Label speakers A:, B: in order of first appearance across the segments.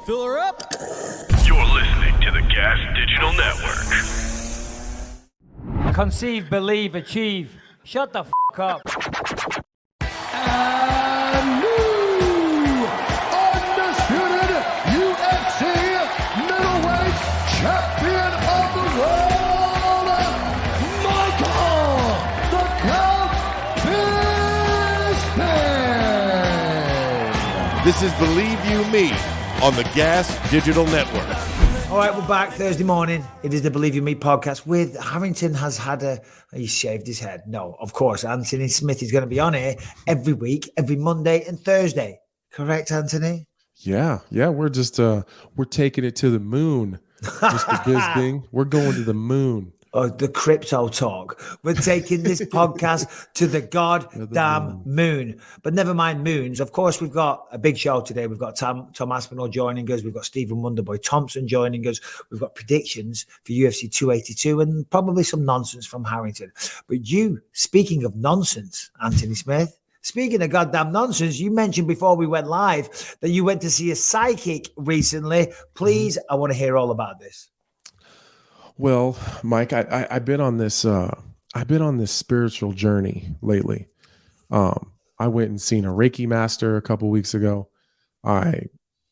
A: Fill her up.
B: You're listening to the Gas Digital Network.
C: Conceive, believe, achieve. Shut the f*** up.
D: And new undisputed UFC Middleweight Champion of the world, Michael the Count Bisping.
E: This is Believe You Me on the Gas Digital Network.
F: All right, we're back Thursday morning. It is the Believe You Me podcast with Harrington has had he shaved his head. No, of course, Anthony Smith is going to be on here every week, every Monday and Thursday. Correct, Anthony?
G: Yeah. We're just, we're taking it to the moon. Mr. Bisping. We're going to the moon.
F: Oh, the crypto talk. We're taking this podcast to the goddamn moon. But never mind moons. Of course, we've got a big show today. We've got Tom Aspinall joining us. We've got Stephen Wonderboy Thompson joining us. We've got predictions for UFC 282 and probably some nonsense from Harrington. But you, speaking of nonsense, Anthony Smith, speaking of goddamn nonsense, you mentioned before we went live that you went to see a psychic recently. Please, I want to hear all about this.
G: Well, Mike, I've been on this spiritual journey lately. I went and seen a Reiki master a couple weeks ago. I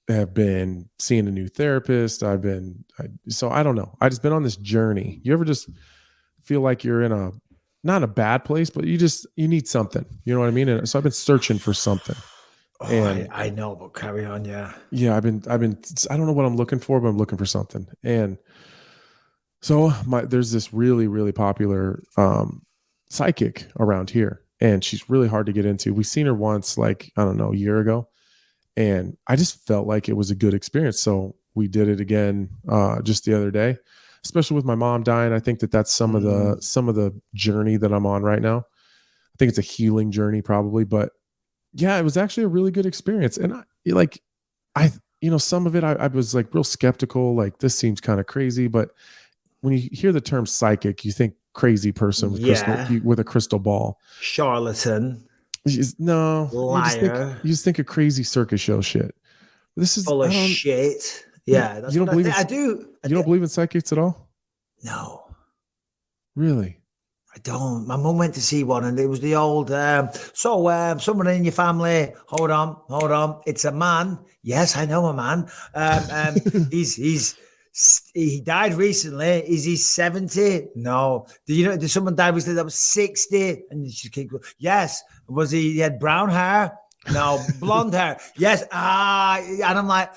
G: have been seeing a new therapist. So I don't know. I just been on this journey. You ever just feel like you're in not a bad place, but you need something, you know what I mean? And so I've been searching for something.
F: Oh,
G: and
F: I know, but carry on. Yeah.
G: Yeah. I don't know what I'm looking for, but I'm looking for something. And so there's this really, really popular psychic around here, and she's really hard to get into. We've seen her once, like, I don't know, a year ago, and I just felt like it was a good experience. So we did it again just the other day, especially with my mom dying. I think that's some of the journey that I'm on right now. I think it's a healing journey probably, but yeah, it was actually a really good experience. And some of it, I was like real skeptical, like this seems kind of crazy, but when you hear the term psychic, you think crazy person with a crystal ball.
F: Charlatan.
G: No.
F: Liar.
G: You just think of crazy circus show shit. This is
F: full of shit. Yeah. That's
G: you don't believe
F: I do.
G: You don't believe in psychics at all?
F: No.
G: Really?
F: I don't. My mum went to see one, and it was the old, someone in your family, hold on. It's a man. Yes, I know a man. He died recently. Is he 70? No. Did someone die recently that was 60? And she keep going, yes. Was he had brown hair? No. Blonde hair? Yes. And I'm like,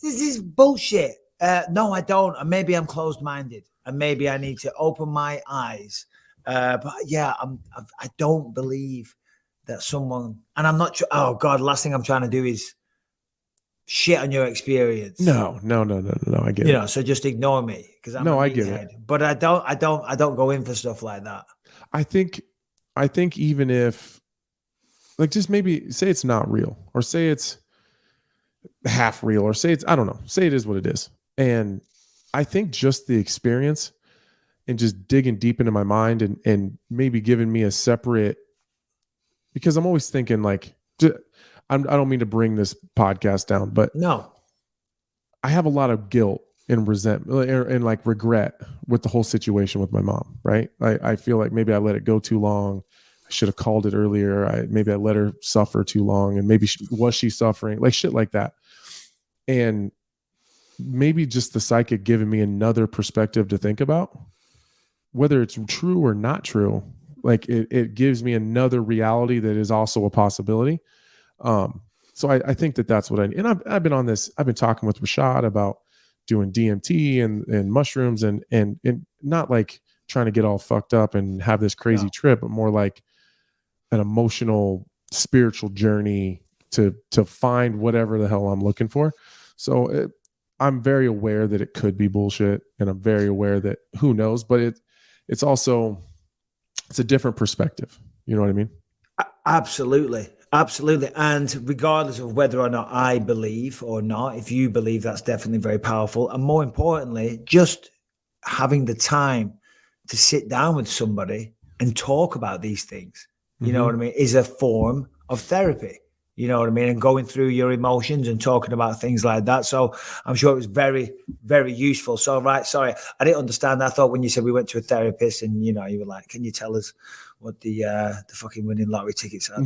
F: this is bullshit. No, I don't. And maybe I'm closed-minded. And maybe I need to open my eyes. But yeah, I don't believe that someone, and I'm not sure. Oh God, last thing I'm trying to do is shit on your experience.
G: No. I get it.
F: So just ignore me because
G: I get it.
F: But I don't go in for stuff like that.
G: I think even if, like, just maybe say it's not real, or say it's half real, or say I don't know, say it is what it is. And I think just the experience and just digging deep into my mind and maybe giving me a separate, because I'm always thinking like, I don't mean to bring this podcast down, but
F: no,
G: I have a lot of guilt and resentment and like regret with the whole situation with my mom. Right. I feel like maybe I let it go too long. I should have called it earlier. Maybe I let her suffer too long, and maybe was she suffering, like shit like that. And maybe just the psychic giving me another perspective to think about, whether it's true or not true. Like it gives me another reality that is also a possibility. So I think that's what and I've been on this. I've been talking with Rashad about doing DMT and mushrooms and not like trying to get all fucked up and have this crazy trip, but more like an emotional, spiritual journey to find whatever the hell I'm looking for. So I'm very aware that it could be bullshit, and I'm very aware that who knows, but it's also, it's a different perspective. You know what I mean?
F: Absolutely. And regardless of whether or not I believe or not, if you believe, that's definitely very powerful. And more importantly, just having the time to sit down with somebody and talk about these things, you know what I mean, is a form of therapy. You know what I mean? And going through your emotions and talking about things like that. So I'm sure it was very, very useful. So, right, sorry, I didn't understand. I thought when you said we went to a therapist and, you know, you were like, can you tell us what the fucking winning lottery tickets are?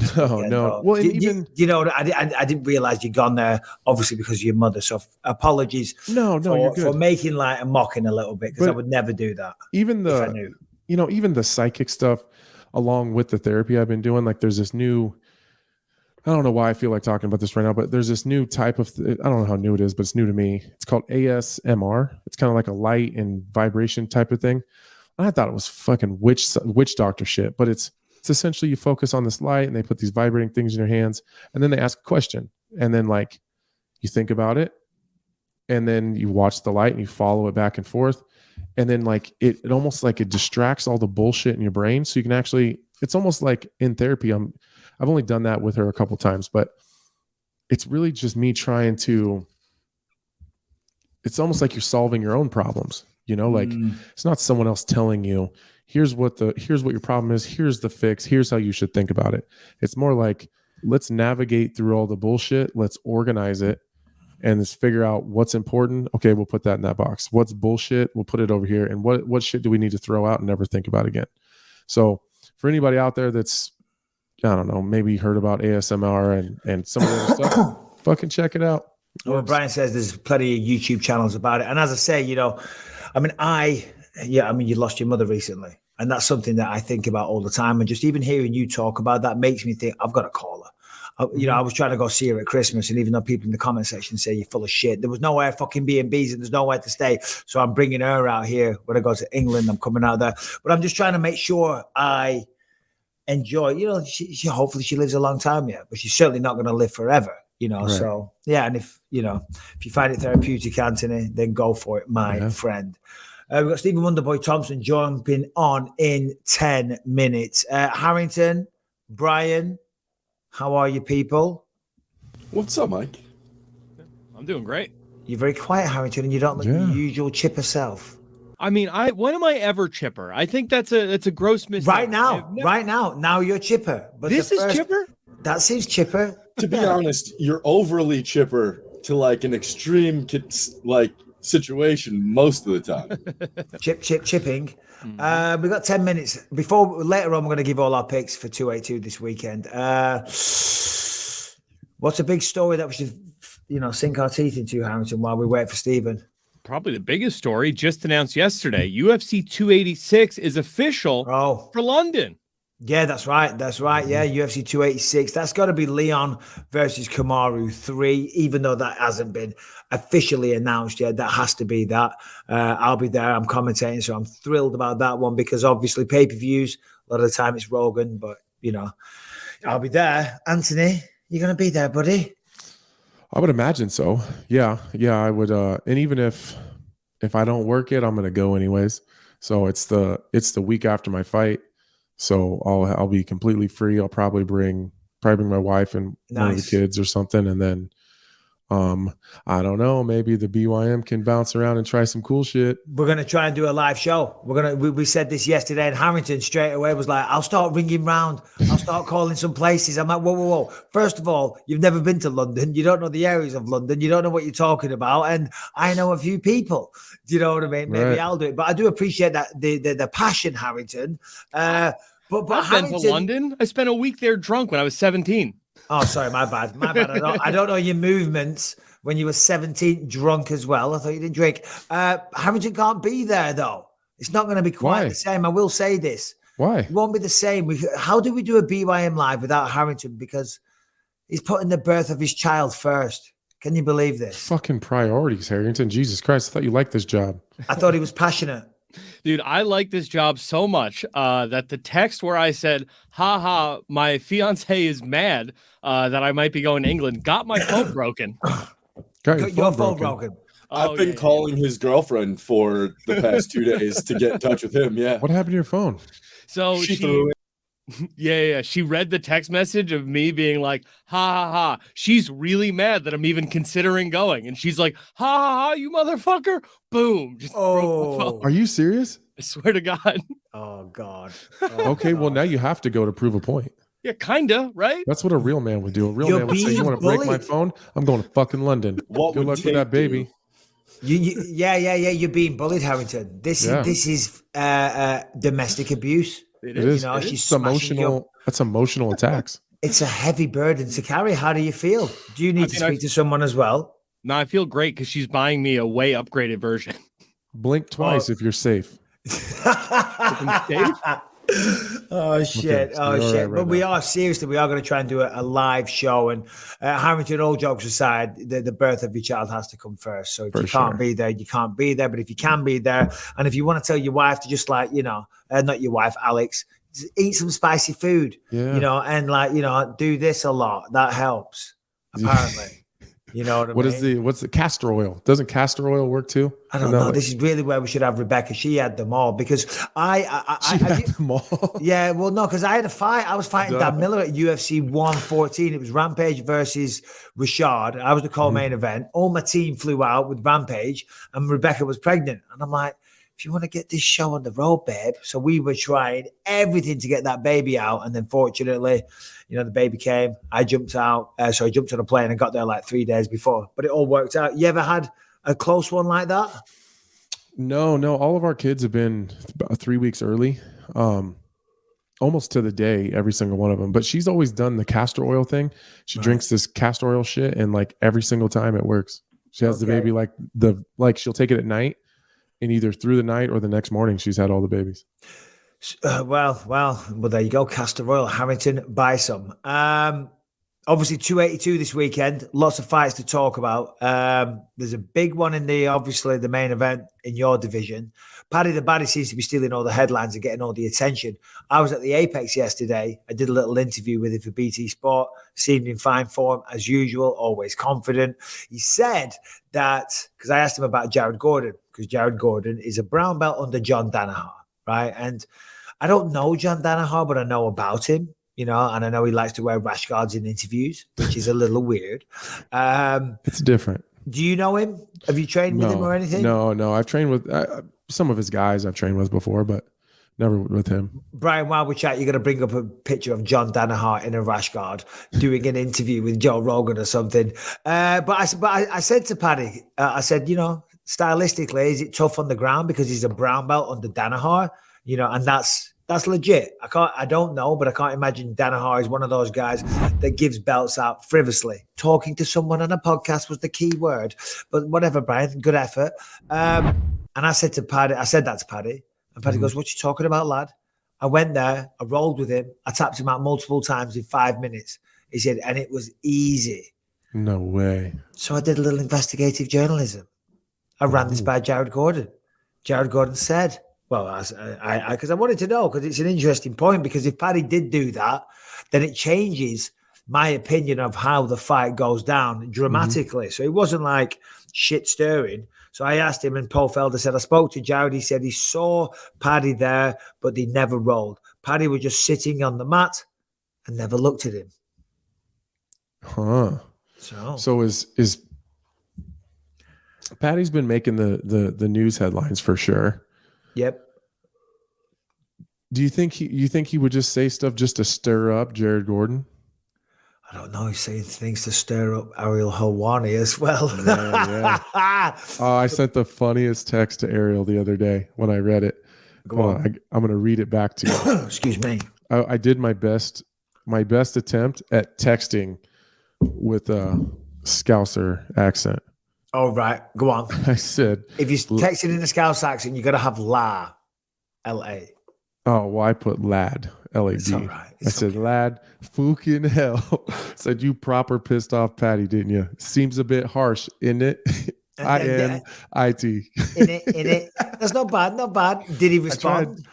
G: No. Well, and
F: you know, I didn't realize you'd gone there, obviously, because of your mother. So apologies
G: No, you're good.
F: for making light and mocking a little bit, because I would never do that.
G: Even
F: if I knew.
G: You know, even the psychic stuff along with the therapy I've been doing, like there's this new, I don't know why I feel like talking about this right now, but there's this new type of, I don't know how new it is, but it's new to me. It's called ASMR. It's kind of like a light and vibration type of thing. And I thought it was fucking witch doctor shit, but it's essentially you focus on this light and they put these vibrating things in your hands and then they ask a question and then like you think about it and then you watch the light and you follow it back and forth. And then like it almost like it distracts all the bullshit in your brain. So you can actually, it's almost like in therapy, I've only done that with her a couple times, but it's really just me trying to, it's almost like you're solving your own problems, you know, like it's not someone else telling you, here's what your problem is. Here's the fix. Here's how you should think about it. It's more like, let's navigate through all the bullshit. Let's organize it and let's figure out what's important. Okay. We'll put that in that box. What's bullshit? We'll put it over here. And what shit do we need to throw out and never think about again? So for anybody out there that's, I don't know, maybe heard about ASMR and some of the other stuff, fucking check it out.
F: Well, Brian says there's plenty of YouTube channels about it. And as I say, you know, I mean, you lost your mother recently. And that's something that I think about all the time. And just even hearing you talk about that makes me think, I've got to call her. You know, I was trying to go see her at Christmas. And even though people in the comment section say you're full of shit, there was nowhere fucking B&Bs and there's nowhere to stay. So I'm bringing her out here. When I go to England, I'm coming out there. But I'm just trying to make sure I enjoy, you know, she hopefully she lives a long time yet, but she's certainly not going to live forever, you know. Right. So yeah, and if you find it therapeutic, Anthony, then go for it, my friend. We've got Stephen Wonderboy Thompson jumping on in 10 minutes. Harrington, Brian, how are you people?
A: What's up, Mike?
H: I'm doing great.
F: You're very quiet, Harrington, and you don't look your usual chipper self.
H: I mean, when am I ever chipper? I think that's a gross mistake.
F: Right now you're chipper. But
H: this is chipper?
F: That seems chipper.
A: To be honest, you're overly chipper to like an extreme like situation most of the time.
F: Chipping. We've got 10 minutes. Later on, we're going to give all our picks for 282 this weekend. What's a big story that we should, sink our teeth into, Harrington, while we wait for Stephen?
H: Probably the biggest story just announced yesterday. UFC 286 is official for London.
F: Yeah, that's right. Yeah, UFC 286. That's got to be Leon versus Kamaru 3, even though that hasn't been officially announced yet. That has to be that. I'll be there. I'm commentating, so I'm thrilled about that one because obviously pay-per-views, a lot of the time it's Rogan, but, I'll be there. Anthony, you're going to be there, buddy?
G: I would imagine so. Yeah, I would. And even if I don't work it, I'm going to go anyways. So it's the week after my fight. So I'll be completely free. I'll probably bring my wife and one of the kids or something. And then, I don't know, maybe the BYM can bounce around and try some cool shit.
F: We're going to try and do a live show. We said this yesterday, and Harrington straight away was like, I'll start ringing round. I'll start calling some places. I'm like, whoa. First of all, you've never been to London. You don't know the areas of London. You don't know what you're talking about. And I know a few people. Do you know what I mean? Maybe I'll do it. But I do appreciate that the passion, Harrington. But
H: I've been to London. I spent a week there drunk when I was 17.
F: Oh, sorry, my bad. I don't know your movements when you were 17, drunk as well. I thought you didn't drink. Harrington can't be there, though. It's not going to be quite the same. I will say this.
G: Why?
F: It won't be the same. How do we do a BYM live without Harrington? Because he's putting the birth of his child first. Can you believe this?
G: Fucking priorities, Harrington. Jesus Christ, I thought you liked this job.
F: I thought he was passionate.
H: Dude, I like this job so much that the text where I said, haha, my fiance is mad that I might be going to England, got my phone broken.
F: Got your phone broken.
A: I've been calling his girlfriend for the past 2 days to get in touch with him. Yeah.
G: What happened to your phone?
H: So she she read the text message of me being like, ha. She's really mad that I'm even considering going. And she's like, ha, you motherfucker. Boom. Just broke my phone.
G: Are you serious?
H: I swear to God.
F: Oh, God.
G: Okay, well, now you have to go to prove a point.
H: Yeah, kinda, right?
G: That's what a real man would do. A real
F: You're
G: man would say,
F: being
G: "You want to break my
F: bullied.
G: phone? I'm going to fucking London.
A: What
G: Good
A: would
G: luck with
A: Tate
G: that, baby."
A: do?
F: Yeah. You're being bullied, Harrington. This is domestic abuse.
G: It is.
F: You know, she's
G: It's
F: smashing
G: emotional. That's emotional attacks.
F: It's a heavy burden to carry. How do you feel? Do you need to speak to someone as well?
H: No, I feel great because she's buying me a way upgraded version.
G: Blink twice if you're safe.
F: Oh shit!
G: so you're all right
F: But we are going to try and do a live show. And Harrington, all jokes aside, the birth of your child has to come first. So if you can't be there, you can't be there. But if you can be there, and if you want to tell your wife to just not your wife, Alex, just eat some spicy food, and do this a lot. That helps, apparently. You know what I mean?
G: What's the castor oil? Doesn't castor oil work too?
F: I don't know. This is really where we should have Rebecca. She had them all because I
G: had them all.
F: Yeah, well, no, because I had a fight. I was fighting Dan Miller at UFC 114. It was Rampage versus Rashad. I was the co-main event. All my team flew out with Rampage, and Rebecca was pregnant. And I'm like, if you want to get this show on the road, babe. So we were trying everything to get that baby out. And then fortunately, the baby came. I jumped out. So I jumped on a plane and got there like 3 days before. But it all worked out. You ever had a close one like that?
G: No. All of our kids have been about 3 weeks early. Almost to the day, every single one of them. But she's always done the castor oil thing. She drinks this castor oil shit, and like every single time it works. She has the baby she'll take it at night. And either through the night or the next morning, she's had all the babies.
F: Well, there you go. Castor oil, Harrington, buy some. Obviously, 282 this weekend. Lots of fights to talk about. There's a big one in the main event in your division. Paddy the Baddy seems to be stealing all the headlines and getting all the attention. I was at the Apex yesterday. I did a little interview with him for BT Sport. Seemed in fine form as usual, always confident. He said that, because I asked him about Jared Gordon, because Jared Gordon is a brown belt under John Danaher, right? And I don't know John Danaher, but I know about him, and I know he likes to wear rash guards in interviews, which is a little weird.
G: It's different.
F: Do you know him? Have you trained with him or anything?
G: No. I've trained with some of his guys I've trained with before, but never with him.
F: Brian, while we chat, you're going to bring up a picture of John Danaher in a rash guard doing an interview with Joe Rogan or something. But I said to Paddy, stylistically, is it tough on the ground because he's a brown belt under Danaher? And that's legit. I don't know, but I can't imagine Danaher is one of those guys that gives belts out frivolously. Talking to someone on a podcast was the key word. But whatever, Brian, good effort. And I said that to Paddy. And Paddy goes, "What you talking about, lad?" I went there, I rolled with him, I tapped him out multiple times in 5 minutes. He said, and it was easy.
G: No way.
F: So I did a little investigative journalism. I ran this by Jared Gordon. Jared Gordon said, because I wanted to know, because it's an interesting point, because if Paddy did do that, then it changes my opinion of how the fight goes down dramatically. So it wasn't like shit stirring. So I asked him, and Paul Felder said, I spoke to Jared. He said he saw Paddy there, but he never rolled. Paddy was just sitting on the mat and never looked at him.
G: Huh. So is Paddy's been making the news headlines for sure.
F: Yep.
G: Do you think he would just say stuff just to stir up Jared Gordon?
F: I don't know. He's saying things to stir up Ariel Helwani as well.
G: Yeah. I sent the funniest text to Ariel the other day when I read it.
F: Go on.
G: I'm going to read it back to you.
F: Excuse me.
G: I did my best attempt at texting with a Scouser accent.
F: Oh, right. Go on.
G: I said,
F: if you're texting in a Scouse accent, you got to have La, L-A.
G: Oh, well, I put lad, L-A-D.
F: It's all right.
G: I said, lad, fucking hell. Said, you proper pissed off Paddy, didn't you? Seems a bit harsh, isn't it? I-N-I-T.
F: In it. That's not bad. Did he respond?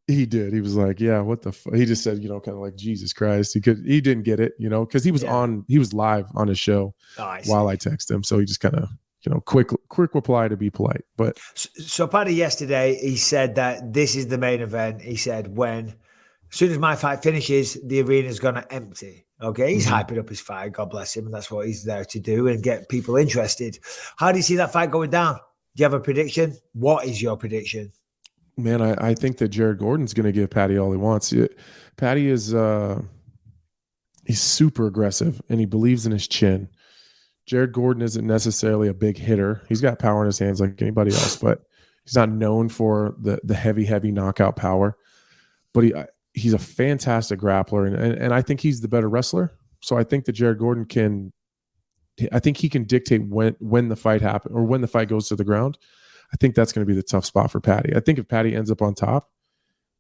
G: He did. He was like, yeah, what the fuck? He just said, kind of like, Jesus Christ. He didn't get it, because he was he was live on his show while I texted him. So he just kind of, quick reply to be polite. But
F: so Paddy yesterday, he said that this is the main event. He said, as soon as my fight finishes, the arena is going to empty. Okay. He's hyping up his fight. God bless him. And that's what he's there to do, and get people interested. How do you see that fight going down? Do you have a prediction? What is your prediction?
G: Man, I think that Jared Gordon's going to give Paddy all he wants. Paddy is He's super aggressive, and he believes in his chin. Jared Gordon isn't necessarily a big hitter. He's got power in his hands like anybody else, but he's not known for the heavy knockout power. But he's a fantastic grappler, and I think he's the better wrestler. So I think that Jared Gordon I think he can dictate when the fight happens or when the fight goes to the ground. I think that's going to be the tough spot for Patty. I think if Patty ends up on top,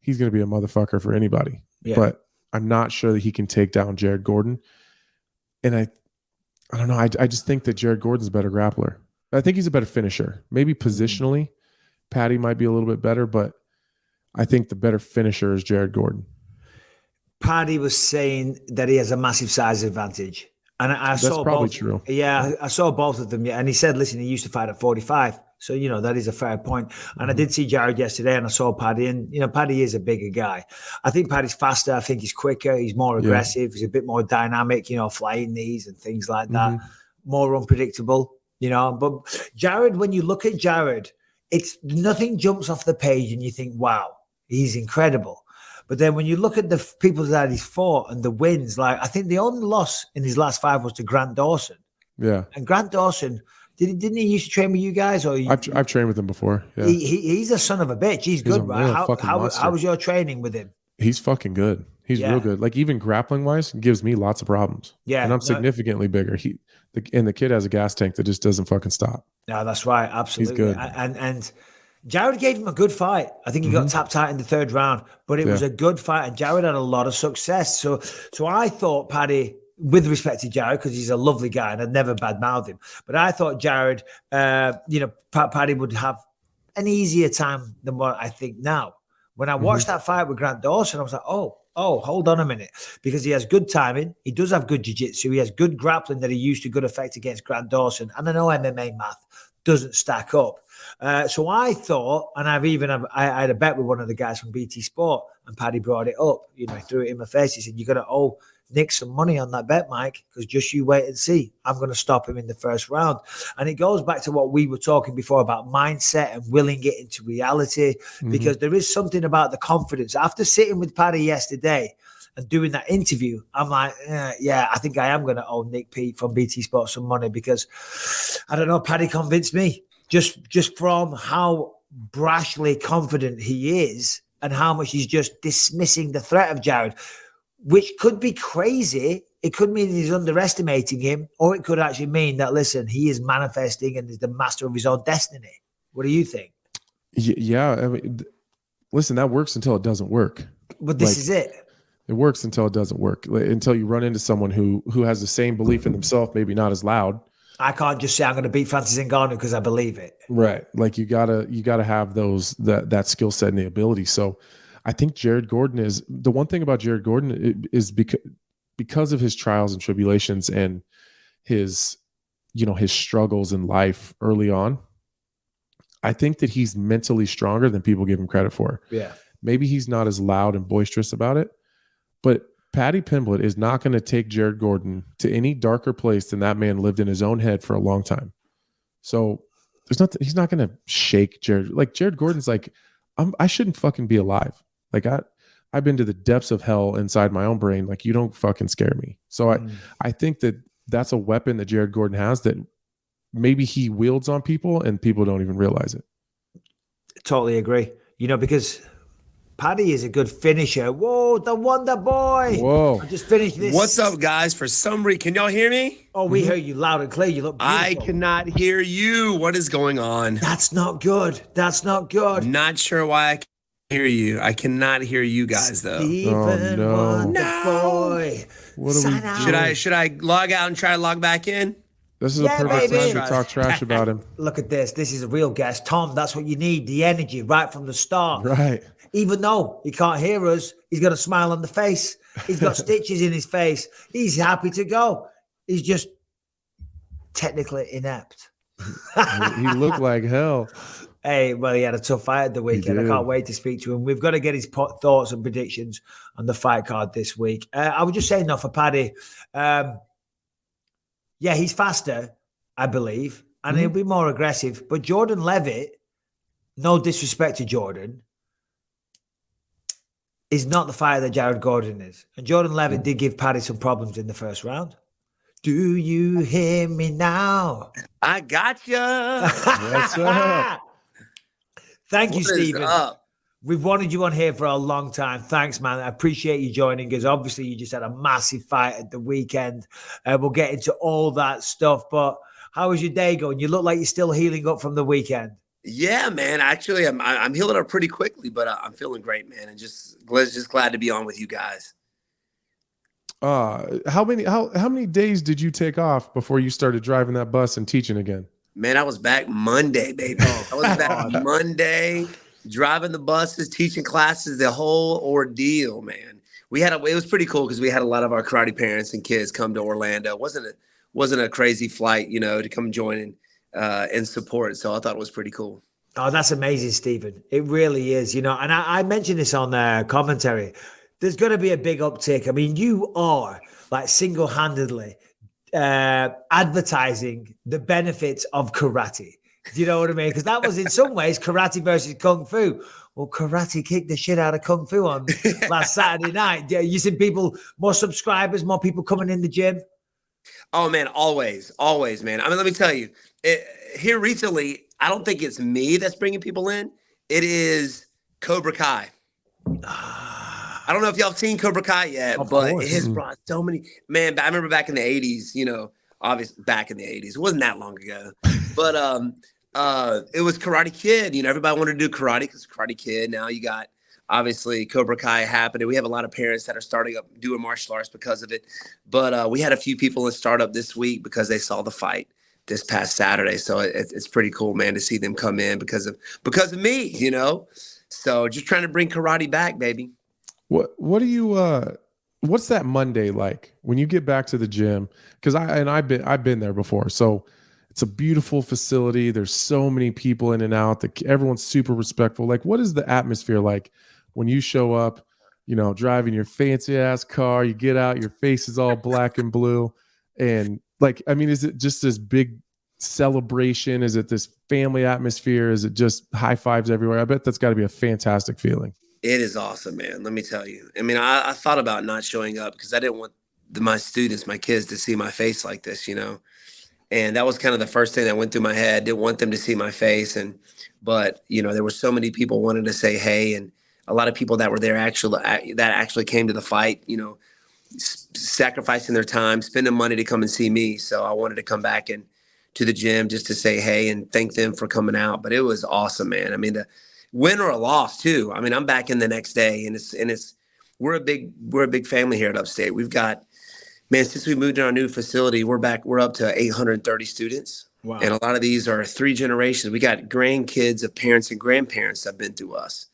G: he's going to be a motherfucker for anybody. Yeah. But I'm not sure that he can take down Jared Gordon. And I don't know. I just think that Jared Gordon's a better grappler. I think he's a better finisher. Maybe positionally, Patty might be a little bit better, but I think the better finisher is Jared Gordon.
F: Paddy was saying that he has a massive size advantage. And I
G: That's
F: saw
G: probably
F: both.
G: True.
F: Yeah, I saw both of them. Yeah, and he said, listen, he used to fight at 45. So, that is a fair point. And I did see Jared yesterday and I saw Paddy. And, Paddy is a bigger guy. I think Paddy's faster. I think he's quicker. He's more aggressive. He's a bit more dynamic, flying knees and things like that. More unpredictable, But Jared, when you look at Jared, it's nothing jumps off the page and you think, wow, he's incredible. But then when you look at the people that he's fought and the wins, like I think the only loss in his last 5 was to Grant Dawson. Yeah. And Grant Dawson, didn't he used to train with you guys? Or
G: I've trained with him before. Yeah.
F: He's a son of a bitch. He's good, right? How was your training with him?
G: He's fucking good. He's real good. Like even grappling wise, gives me lots of problems. Yeah. And I'm significantly bigger. The kid has a gas tank that just doesn't fucking stop.
F: No, that's right. Absolutely.
G: He's good.
F: And Jared gave him a good fight. I think he got tapped out in the 3rd round, but it was a good fight, and Jared had a lot of success. So I thought Paddy, with respect to Jared, because he's a lovely guy and I'd never badmouthed him, but I thought Jared, Paddy would have an easier time than what I think now. When I watched that fight with Grant Dawson, I was like, oh, hold on a minute, because he has good timing. He does have good jiu-jitsu. He has good grappling that he used to good effect against Grant Dawson. And I know MMA math doesn't stack up. So I thought, and I had a bet with one of the guys from BT Sport, and Paddy brought it up. He threw it in my face. He said, "You're going to owe Nick some money on that bet, Mike, because just you wait and see. I'm going to stop him in the 1st round." And it goes back to what we were talking before about mindset and willing it into reality, because there is something about the confidence. After sitting with Paddy yesterday and doing that interview, I'm like, I think I am going to owe Nick Pete from BT Sport some money, because I don't know, Paddy convinced me just from how brashly confident he is and how much he's just dismissing the threat of Jared, which could be crazy. It could mean he's underestimating him, or it could actually mean that, listen, he is manifesting and is the master of his own destiny. What do you think?
G: Yeah. I mean, listen, that works until it doesn't work.
F: But this is it.
G: It works until it doesn't work, until you run into someone who has the same belief in themselves, maybe not as loud.
F: I can't just say I'm going to beat Francis Ngannou because I believe it.
G: Right. Like you gotta have that skill set and the ability. So I think Jared Gordon is the one thing about Jared Gordon is because of his trials and tribulations and his struggles in life early on. I think that he's mentally stronger than people give him credit for.
F: Yeah.
G: Maybe he's not as loud and boisterous about it, but Paddy Pimblett is not going to take Jared Gordon to any darker place than that man lived in his own head for a long time. So he's not going to shake Jared. Like Jared Gordon's like, I shouldn't fucking be alive. Like I've been to the depths of hell inside my own brain. Like you don't fucking scare me. So I think that that's a weapon that Jared Gordon has that maybe he wields on people and people don't even realize it.
F: Totally agree. Because Paddy is a good finisher. Whoa, the Wonderboy.
G: Whoa.
F: I just finished this.
I: What's up, guys? For some reason, can y'all hear me?
F: Oh, we hear you loud and clear. You look beautiful.
I: I cannot hear you. What is going on?
F: That's not good.
I: Not sure why I can't hear you. I cannot hear you guys, though.
F: Stephen Wonderboy.
G: What are we
I: Should I log out and try to log back in?
G: This is a perfect time to talk trash about him.
F: Look at this. This is a real guest. Tom, that's what you need. The energy right from the start.
G: Right.
F: Even though he can't hear us, he's got a smile on the face. He's got stitches in his face. He's happy to go. He's just technically inept.
G: He looked like hell.
F: Hey, well, he had a tough fight at the weekend. I can't wait to speak to him. We've got to get his thoughts and predictions on the fight card this week. I was just saying, though, for Paddy, he's faster, I believe, and he'll be more aggressive. But Jordan Levitt, no disrespect to Jordan, is not the fighter that Jared Gordon is. And Jordan Levitt did give Paddy some problems in the first round. Do you hear me now?
I: I got ya.
G: What's up?
F: Thank you,
I: What is
F: Stephen.
I: up?
F: We've wanted you on here for a long time. Thanks, man. I appreciate you joining us. Obviously, you just had a massive fight at the weekend. We'll get into all that stuff. But how was your day going? You look like you're still healing up from the weekend.
I: Yeah, man. Actually, I'm healing up pretty quickly, but I'm feeling great, man, and just glad to be on with you guys.
G: How many days did you take off before you started driving that bus and teaching again?
I: Man, I was back Monday, baby. I was back Monday, driving the buses, teaching classes, the whole ordeal, man. It was pretty cool because we had a lot of our karate parents and kids come to Orlando. It wasn't a crazy flight, to come join and support. So I thought it was pretty cool.
F: Oh, that's amazing, Stephen. It really is, and I mentioned this on commentary. There's going to be a big uptick. I mean, you are like single-handedly advertising the benefits of karate. Do you know what I mean? Because that was in some ways karate versus kung fu. Well, karate kicked the shit out of kung fu on last Saturday night. You see more subscribers, more people coming in the gym?
I: Oh, man, always, man. I mean, let me tell you, here recently, I don't think it's me that's bringing people in. It is Cobra Kai. I don't know if y'all have seen Cobra Kai yet, but it has brought so many. Man, I remember back in the 80s, obviously back in the 80s. It wasn't that long ago. But it was Karate Kid. Everybody wanted to do karate because Karate Kid. Now you got, obviously, Cobra Kai happening. We have a lot of parents that are starting up doing martial arts because of it. But we had a few people in startup this week because they saw the fight this past Saturday. So it's pretty cool, man, to see them come in because of me, So just trying to bring karate back, baby.
G: What do you what's that Monday like when you get back to the gym? Because I've been there before. So it's a beautiful facility. There's so many people in and out. Everyone's super respectful. Like, what is the atmosphere like when you show up, driving your fancy ass car, you get out, your face is all black and blue. And like, I mean, is it just this big celebration? Is it this family atmosphere? Is it just high fives everywhere? I bet that's got to be a fantastic feeling.
I: It is awesome, man. Let me tell you. I mean, I thought about not showing up because I didn't want my students, my kids, to see my face like this, And that was kind of the first thing that went through my head. Didn't want them to see my face, but there were so many people wanting to say hey, and a lot of people that were there actually came to the fight, sacrificing their time, spending money to come and see me. So I wanted to come back and to the gym just to say hey and thank them for coming out. But it was awesome, man. I mean, the win or a loss too. I mean, I'm back in the next day, and we're a big family here at Upstate. We've got, man, since we moved to our new facility, we're up to 830 students.
F: Wow.
I: And a lot of these are 3 generations. We got grandkids of parents and grandparents that have been through us.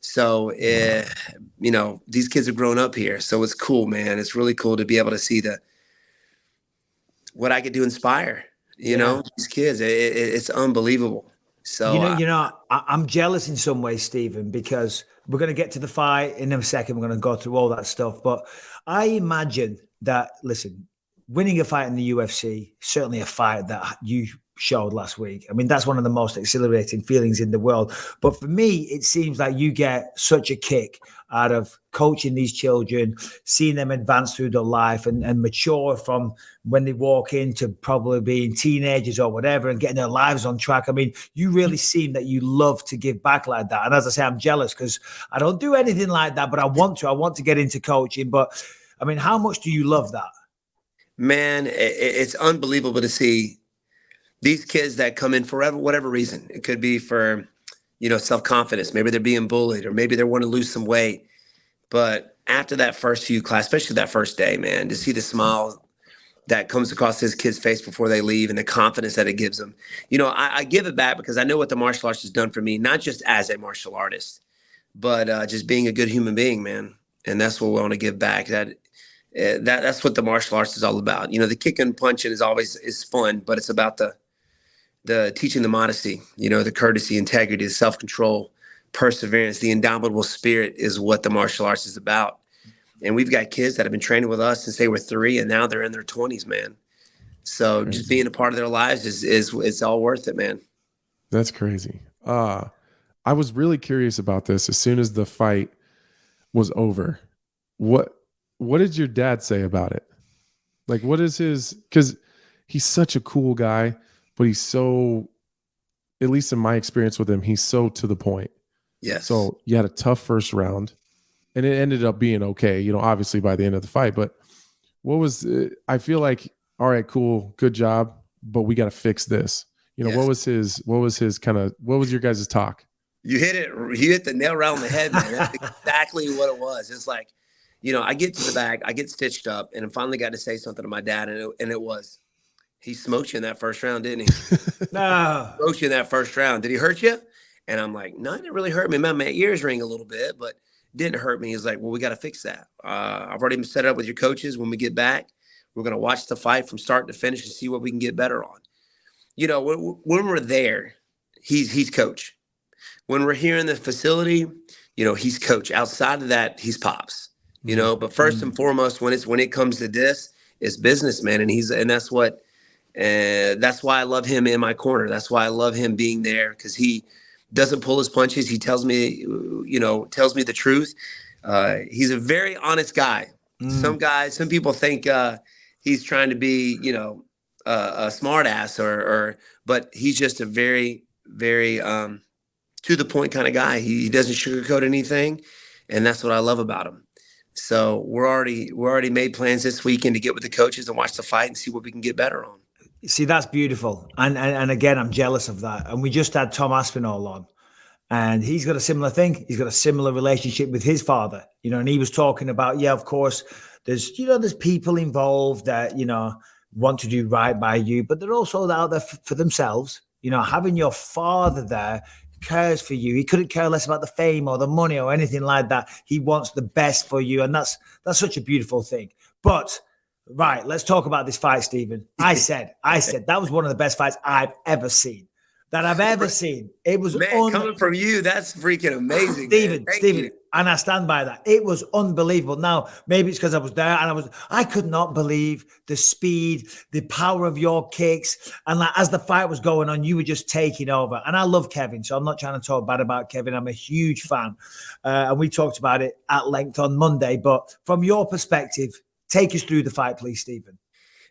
I: So, these kids have grown up here. So it's cool, man. It's really cool to be able to see what I could do inspire, these kids. It's unbelievable. So,
F: I'm jealous in some ways, Stephen, because we're going to get to the fight in a second. We're going to go through all that stuff. But I imagine that, listen, winning a fight in the UFC, certainly a fight that you showed last week. I mean, that's one of the most exhilarating feelings in the world. But for me, it seems like you get such a kick out of coaching these children, seeing them advance through their life and mature from when they walk into probably being teenagers or whatever and getting their lives on track. I mean, you really seem that you love to give back like that. And as I say, I'm jealous because I don't do anything like that, but I want to get into coaching. But I mean, how much do you love that?
I: Man, it's unbelievable to see these kids that come in for whatever reason. It could be for, self-confidence. Maybe they're being bullied, or maybe they want to lose some weight. But after that first few class, especially that first day, man, to see the smile that comes across his kid's face before they leave and the confidence that it gives them. I give it back because I know what the martial arts has done for me, not just as a martial artist, but just being a good human being, man. And that's what we want to give back. That's what the martial arts is all about. The kicking and punching is fun, but it's about the teaching the modesty, the courtesy, integrity, the self-control, perseverance, the indomitable spirit is what the martial arts is about. And we've got kids that have been training with us since they were 3, and now they're in their 20s, man. So just being a part of their lives is all worth it, man.
G: That's crazy. I was really curious about this. As soon as the fight was over, what did your dad say about it? Like, what is his, because he's such a cool guy, but he's so, at least in my experience with him, he's so to the point.
I: Yes.
G: So you had a tough first round, and it ended up being okay, you know, obviously by the end of the fight. But what was, I feel like, all right, cool, good job, but we got to fix this. You know,
I: Yes.
G: what was your guys' talk?
I: You hit the nail right on the head, man. That's exactly what it was. It's like, you know, I get to the bag, I get stitched up, and I finally got to say something to my dad, and it was, he smoked you in that first round, didn't he?
F: No.
I: Smoked you in that first round. Did he hurt you? And I'm like, no, it didn't really hurt me. My ears ring a little bit, but didn't hurt me. He's like, well, we got to fix that. I've already set it up with your coaches. When we get back, we're going to watch the fight from start to finish and see what we can get better on. You know, when we're there, he's coach. When we're here in the facility, you know, he's coach. Outside of that, he's pops. You know, but first and foremost, when it comes to this, it's business, man. And that's why I love him in my corner. That's why I love him being there, because he doesn't pull his punches. He tells me the truth. He's a very honest guy. Some people think he's trying to be, you know, a smart ass but he's just a very, very to the point kind of guy. He doesn't sugarcoat anything. And that's what I love about him. So we're already made plans this weekend to get with the coaches and watch the fight and see what we can get better on.
F: See, that's beautiful. And again, I'm jealous of that. And we just had Tom Aspinall on, and he's got a similar thing. He's got a similar relationship with his father, you know, and he was talking about, yeah, of course, there's people involved that, you know, want to do right by you, but they're also out there for themselves. You know, having your father there cares for you. He couldn't care less about the fame or the money or anything like that. He wants the best for you. And that's such a beautiful thing. But right, let's talk about this fight, Stephen. I said that was one of the best fights I've ever seen. It was
I: coming from you, that's freaking amazing,
F: Stephen, and I stand by that. It was unbelievable. Now, maybe it's because I was there, and I could not believe the speed, the power of your kicks, and like as the fight was going on, you were just taking over. And I love Kevin, so I'm not trying to talk bad about Kevin. I'm a huge fan, and we talked about it at length on Monday. But from your perspective, take us through the fight, please, Stephen.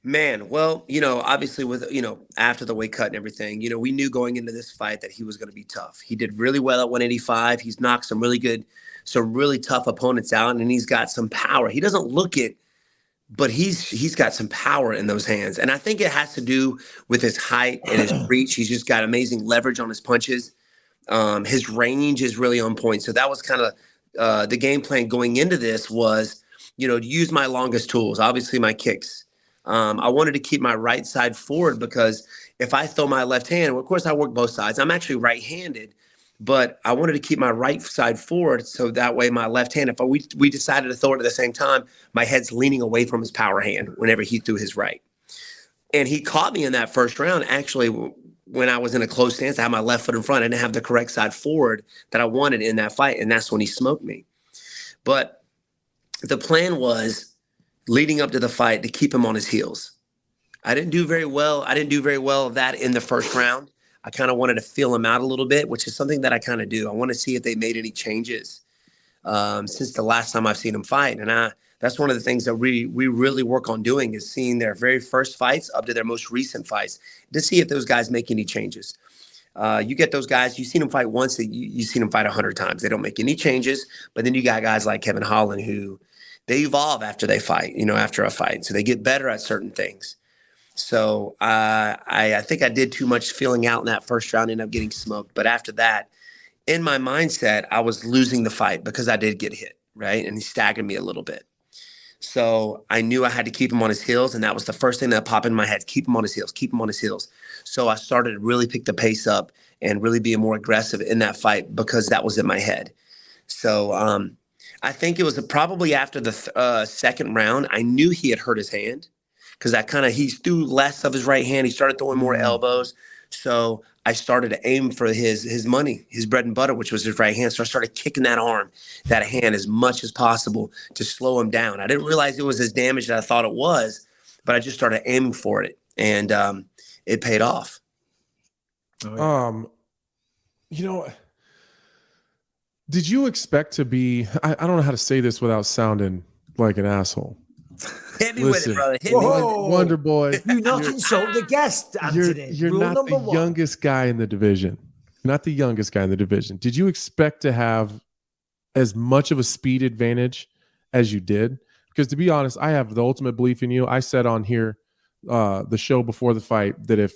I: Man, well, you know, obviously with, you know, after the weight cut and everything, you know, we knew going into this fight that he was going to be tough. He did really well at 185. He's knocked some really tough opponents out, and he's got some power. He doesn't look it, but he's got some power in those hands. And I think it has to do with his height and his reach. He's just got amazing leverage on his punches. His range is really on point. So that was kind of the game plan going into this was, you know, to use my longest tools, obviously my kicks. I wanted to keep my right side forward, because if I throw my left hand, well, of course I work both sides. I'm actually right-handed, but I wanted to keep my right side forward. So that way my left hand, if we decided to throw it at the same time, my head's leaning away from his power hand whenever he threw his right. And he caught me in that first round. Actually, when I was in a close stance, I had my left foot in front. I didn't have the correct side forward that I wanted in that fight. And that's when he smoked me. But the plan was, leading up to the fight, to keep him on his heels. I didn't do very well of that in the first round. I kind of wanted to feel him out a little bit, which is something that I kind of do. I want to see if they made any changes since the last time I've seen him fight. And that's one of the things that we really work on doing, is seeing their very first fights up to their most recent fights to see if those guys make any changes. You get those guys, you've seen them fight once, you've seen them fight 100 times. They don't make any changes. But then you got guys like Kevin Holland who they evolve after they fight, you know, after a fight. So they get better at certain things. So I think I did too much feeling out in that first round, ended up getting smoked. But after that, in my mindset, I was losing the fight because I did get hit, right? And he staggered me a little bit. So I knew I had to keep him on his heels. And that was the first thing that popped in my head, keep him on his heels, keep him on his heels. So I started to really pick the pace up and really be more aggressive in that fight, because that was in my head. So I think it was probably after the second round, I knew he had hurt his hand, because he threw less of his right hand. He started throwing more elbows. So I started to aim for his money, his bread and butter, which was his right hand. So I started kicking that hand as much as possible to slow him down. I didn't realize it was as damaged as I thought it was, but I just started aiming for it, and it paid off.
G: You know, Did you expect to be? I don't know how to say this without sounding like an asshole.
I: Hit me with it, brother. Hit me with it.
G: Wonderboy.
F: Do not insult the guest, Anthony.
G: You're
F: Rule
G: not
F: number
G: the
F: one.
G: youngest guy in the division. Not the youngest guy in the division. Did you expect to have as much of a speed advantage as you did? Because to be honest, I have the ultimate belief in you. I said on here, the show before the fight, that if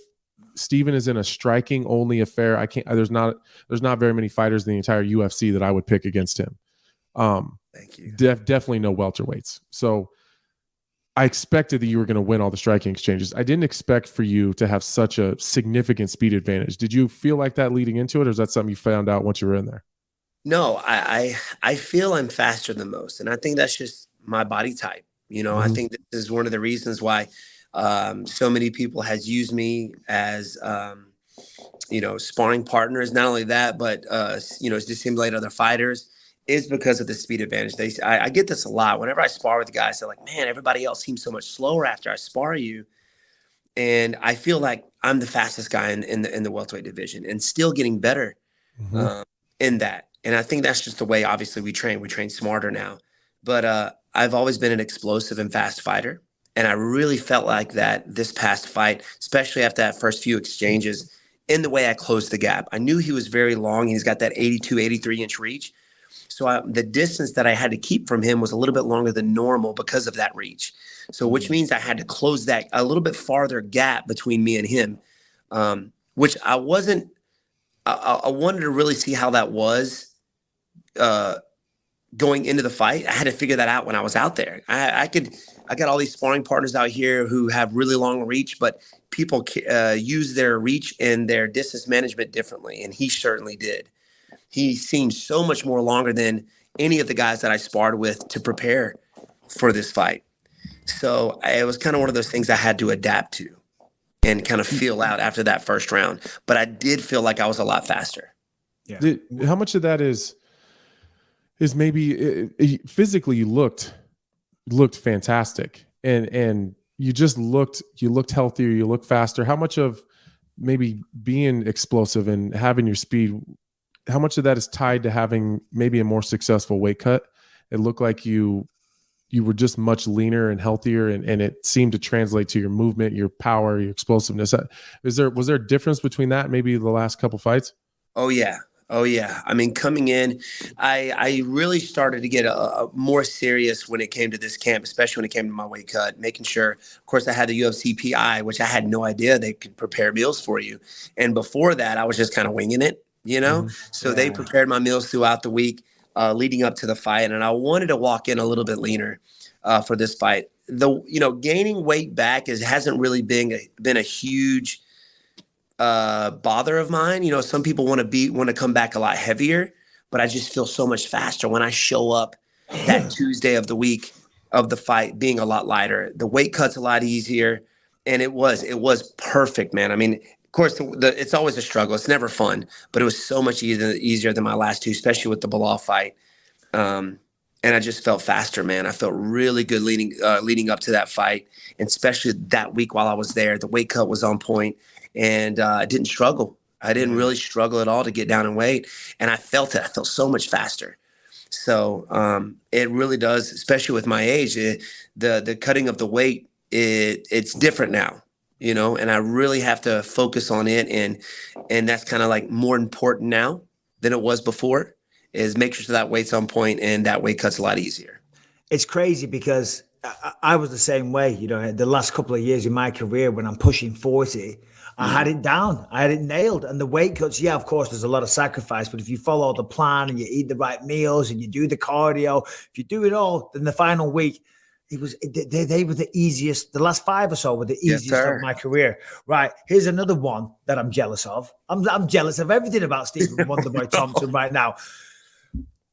G: Steven is in a striking only affair, I can't. There's not very many fighters in the entire UFC that I would pick against him.
I: Thank you.
G: Definitely no welterweights. So I expected that you were going to win all the striking exchanges. I didn't expect for you to have such a significant speed advantage. Did you feel like that leading into it, or is that something you found out once you were in there?
I: No, I feel I'm faster than most, and I think that's just my body type. You know, I think this is one of the reasons why so many people has used me as sparring partners. Not only that, but to simulate other fighters, is because of the speed advantage. I get this a lot. Whenever I spar with guys, they're like, man, everybody else seems so much slower after I spar you. And I feel like I'm the fastest guy in the welterweight division, and still getting better in that. And I think that's just the way, obviously, we train. We train smarter now. But I've always been an explosive and fast fighter. And I really felt like that this past fight, especially after that first few exchanges, in the way I closed the gap. I knew he was very long. He's got that 82, 83-inch reach. So the distance that I had to keep from him was a little bit longer than normal because of that reach. So which means I had to close that a little bit farther gap between me and him, which I wasn't – I wanted to really see how that was going into the fight. I had to figure that out when I was out there. I got all these sparring partners out here who have really long reach, but people use their reach and their distance management differently, and he certainly did. He seemed so much more longer than any of the guys that I sparred with to prepare for this fight. So it was kind of one of those things I had to adapt to and kind of feel out after that first round. But I did feel like I was a lot faster.
G: Yeah. How much of that is maybe physically you looked fantastic, and you looked healthier, you looked faster. How much of maybe being explosive and having your speed, how much of that is tied to having maybe a more successful weight cut? It looked like you were just much leaner and healthier, and it seemed to translate to your movement, your power, your explosiveness. Was there a difference between that and maybe the last couple fights?
I: Oh yeah. I mean, coming in, I really started to get a more serious when it came to this camp, especially when it came to my weight cut, making sure, of course, I had the UFC PI, which I had no idea they could prepare meals for you. And before that, I was just kind of winging it, So they prepared my meals throughout the week leading up to the fight. And I wanted to walk in a little bit leaner for this fight. Gaining weight back hasn't really been a huge bother of mine. Some people want to come back a lot heavier, but I just feel so much faster when I show up that Tuesday of the week of the fight being a lot lighter. The weight cut's a lot easier, and it was perfect, man. I mean, of course, it's always a struggle. It's never fun, but it was so much easier than my last two, especially with the Bilal fight. And I just felt faster, man. I felt really good leading up to that fight, and especially that week while I was there. The weight cut was on point. And I didn't struggle. I didn't really struggle at all to get down in weight. And I felt it. I felt so much faster. So it really does, especially with my age, the cutting of the weight, it's different now, and I really have to focus on it. And that's kind of like more important now than it was before, is make sure that weight's on point and that weight cut's a lot easier.
F: It's crazy because I was the same way, the last couple of years in my career when I'm pushing 40, I had it down. I had it nailed. And the weight cuts, of course, there's a lot of sacrifice. But if you follow the plan and you eat the right meals and you do the cardio, if you do it all, then the final week, they were the easiest. The last 5 or so were the easiest of my career. Right. Here's another one that I'm jealous of. I'm jealous of everything about Stephen Wonderboy Thompson right now.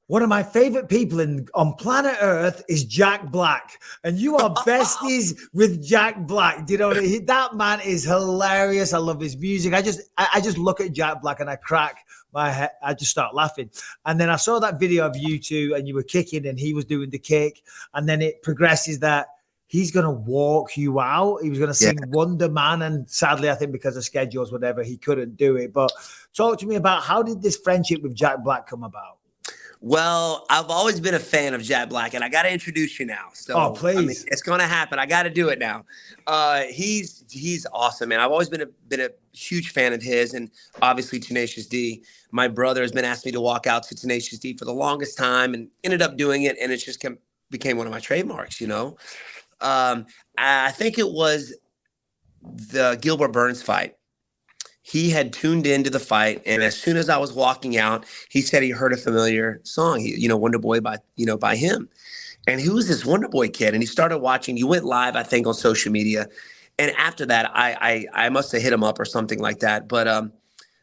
F: One of my favorite people on planet Earth is Jack Black. And you are besties with Jack Black. That man is hilarious. I love his music. I just look at Jack Black and I crack my head. I just start laughing. And then I saw that video of you two and you were kicking and he was doing the kick. And then it progresses that he's going to walk you out. He was going to sing Wonder Man. And sadly, I think because of schedules, whatever, he couldn't do it. But talk to me about, how did this friendship with Jack Black come about?
I: Well, I've always been a fan of Jack Black, and I got to introduce you now. So,
F: Oh, please.
I: I mean, it's going to happen. I got to do it now. He's awesome, man. I've always been a huge fan of his, and obviously Tenacious D. My brother has been asking me to walk out to Tenacious D for the longest time, and ended up doing it, and it just became one of my trademarks. I think it was the Gilbert Burns fight. He had tuned into the fight, and as soon as I was walking out, he said he heard a familiar song, Wonderboy by him. And who was this Wonderboy kid? And he started watching. He went live, I think, on social media. And after that, I must have hit him up or something like that. But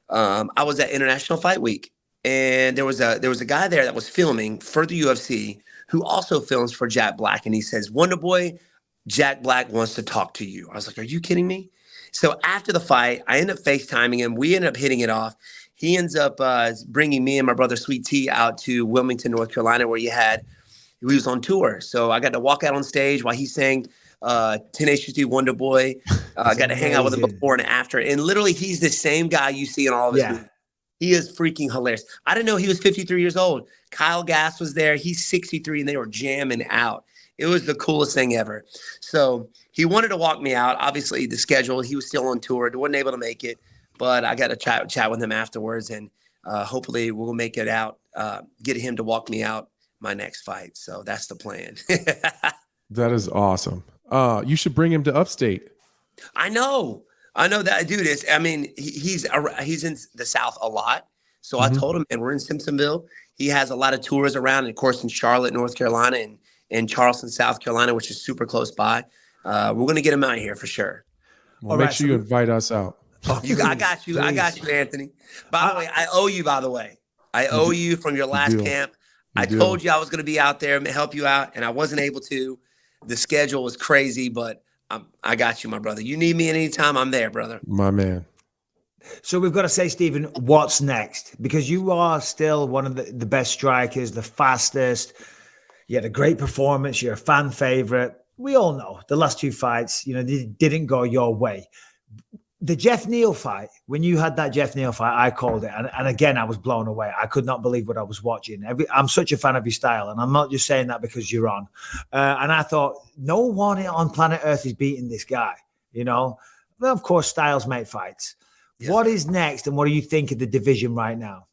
I: I was at International Fight Week, and there was a guy there that was filming for the UFC who also films for Jack Black, and he says, "Wonderboy, Jack Black wants to talk to you." I was like, "Are you kidding me?" So after the fight, I end up FaceTiming him. We end up hitting it off. He ends up bringing me and my brother Sweet Tea out to Wilmington, North Carolina, where he was on tour. So I got to walk out on stage while he sang Tenacious D, Wonderboy. I got to hang out with him before and after. And literally, he's the same guy you see in all of his movies. He is freaking hilarious. I didn't know he was 53 years old. Kyle Gass was there. He's 63, and they were jamming out. It was the coolest thing ever. So he wanted to walk me out. Obviously, the schedule, he was still on tour. Wasn't able to make it, but I got to chat with him afterwards, and hopefully we'll make it out, get him to walk me out my next fight. So that's the plan.
G: That is awesome. You should bring him to Upstate.
I: I know that dude is. I mean, he's in the South a lot. So I told him, and we're in Simpsonville. He has a lot of tours around, and of course in Charlotte, North Carolina, and Charleston, South Carolina, which is super close by. We're going to get him out here for sure.
G: Well, make sure you invite us out.
I: I got you. I got you, Anthony. By the way, I owe you, I owe you from your last camp. I told you I was going to be out there and help you out, and I wasn't able to. The schedule was crazy, but I got you, my brother. You need me at any time, I'm there, brother.
G: My man.
F: So we've got to say, Stephen, what's next? Because you are still one of the best strikers, the fastest. You had a great performance. You're a fan favorite. We all know the last two fights, they didn't go your way. The Jeff Neal fight, when you had that Jeff Neal fight, I called it. And again, I was blown away. I could not believe what I was watching. I'm such a fan of your style. And I'm not just saying that because you're on. And I thought, no one on planet Earth is beating this guy, Well, of course, styles make fights. Yeah. What is next? And what do you think of the division right now?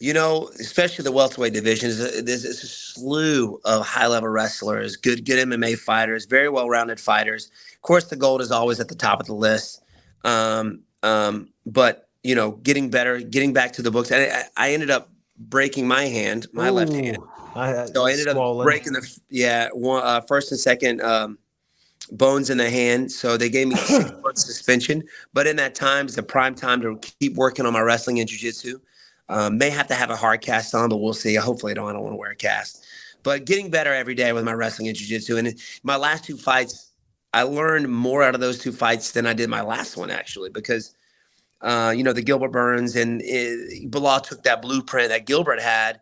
I: Especially the welterweight division, there's a slew of high-level wrestlers, good MMA fighters, very well-rounded fighters. Of course, the gold is always at the top of the list. But getting better, getting back to the books. And I ended up breaking my hand, my left hand. So I ended up breaking first and second bones in the hand. So they gave me 6 months suspension. But in that time, it's a prime time to keep working on my wrestling and jiu-jitsu. May have to have a hard cast on, but we'll see. Hopefully I don't want to wear a cast. But getting better every day with my wrestling and jiu-jitsu. And my last 2 fights, I learned more out of those 2 fights than I did my last one, actually, because, the Gilbert Burns and Bilal took that blueprint that Gilbert had,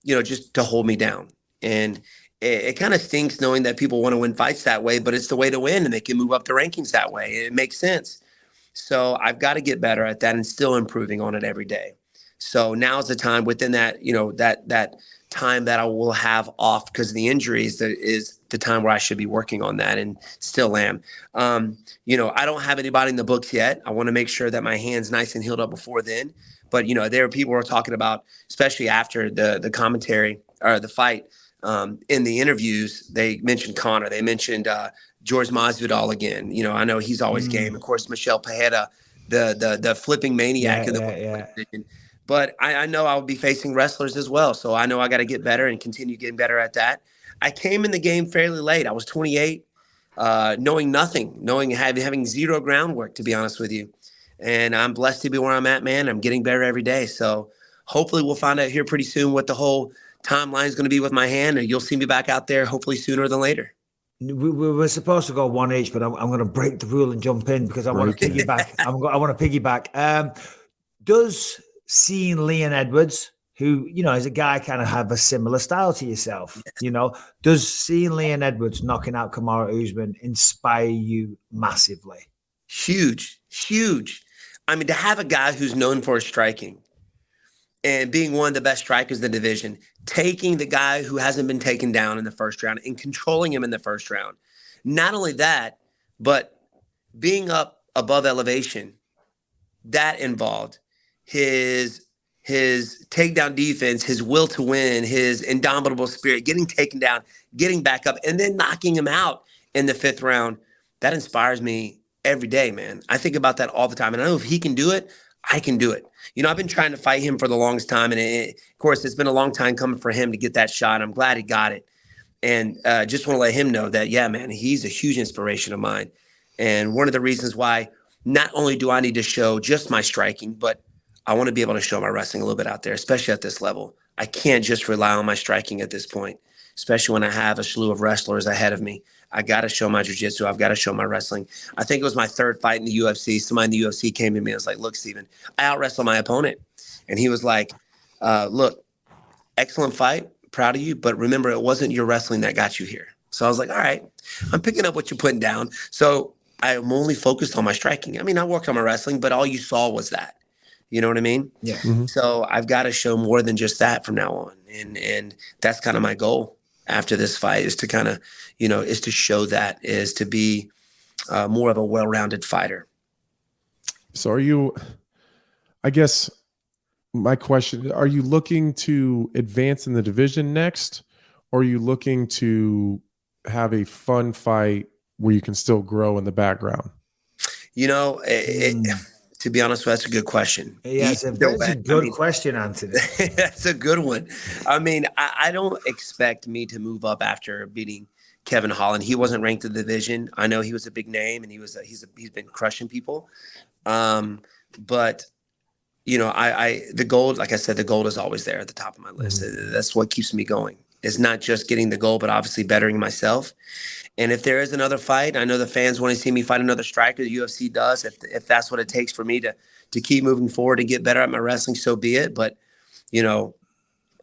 I: just to hold me down. And it kind of stinks knowing that people want to win fights that way, but it's the way to win, and they can move up the rankings that way. It makes sense. So I've got to get better at that and still improving on it every day. So now's the time within that, that time that I will have off because of the injuries is the time where I should be working on that and still am. I don't have anybody in the books yet. I want to make sure that my hand's nice and healed up before then. But, there are people who are talking about, especially after the commentary or the fight in the interviews, they mentioned Connor. They mentioned George Masvidal again. I know he's always game. Of course, Michelle Pajeda, the flipping maniac in the division. But I know I'll be facing wrestlers as well. So I know I got to get better and continue getting better at that. I came in the game fairly late. I was 28, knowing nothing, having zero groundwork, to be honest with you. And I'm blessed to be where I'm at, man. I'm getting better every day. So hopefully we'll find out here pretty soon what the whole timeline is going to be with my hand. And you'll see me back out there hopefully sooner than later.
F: We're supposed to go one each, but I'm going to break the rule and jump in because I want to piggyback. I want to piggyback. Does seeing Leon Edwards, who, is a guy kind of have a similar style to yourself, does seeing Leon Edwards knocking out Kamaru Usman inspire you massively?
I: Huge. I mean, to have a guy who's known for his striking and being one of the best strikers in the division, taking the guy who hasn't been taken down in the first round and controlling him in the first round. Not only that, but being up above elevation, that involved his takedown defense, his will to win, his indomitable spirit, getting taken down, getting back up, and then knocking him out in the 5th round. That inspires me every day, man. I think about that all the time. And I know if he can do it, I can do it. You know, I've been trying to fight him for the longest time. And of course, it's been a long time coming for him to get that shot. I'm glad he got it. And just want to let him know that, yeah, man, he's a huge inspiration of mine. And one of the reasons why not only do I need to show just my striking, but I want to be able to show my wrestling a little bit out there, especially at this level. I can't just rely on my striking at this point, especially when I have a slew of wrestlers ahead of me. I got to show my jiu-jitsu. I've got to show my wrestling. I think it was my 3rd fight in the UFC. Somebody in the UFC came to me and was like, look, Steven, I out-wrestled my opponent. And he was like, look, excellent fight. Proud of you. But remember, it wasn't your wrestling that got you here. So I was like, all right, I'm picking up what you're putting down. So I'm only focused on my striking. I mean, I worked on my wrestling, but all you saw was that. You know what I mean?
F: Yeah.
G: Mm-hmm.
I: So I've got to show more than just that from now on. And that's kind of my goal after this fight, is to kind of, you know, is to show that, is to be more of a well-rounded fighter.
G: So are you, I guess my question, are you looking to advance in the division next? Or are you looking to have a fun fight where you can still grow in the background?
I: You know, to be honest, that's a good question.
F: Yes, that's a good question, Anthony.
I: That's a good one. I mean, I don't expect me to move up after beating Kevin Holland. He wasn't ranked in the division. I know he was a big name, and he's been crushing people. But you know, the gold, like I said, the gold is always there at the top of my list. Mm-hmm. That's what keeps me going. It's not just getting the gold, but obviously bettering myself. And if there is another fight, I know the fans want to see me fight another striker. The UFC does. If that's what it takes for me to keep moving forward and get better at my wrestling, so be it. But, you know,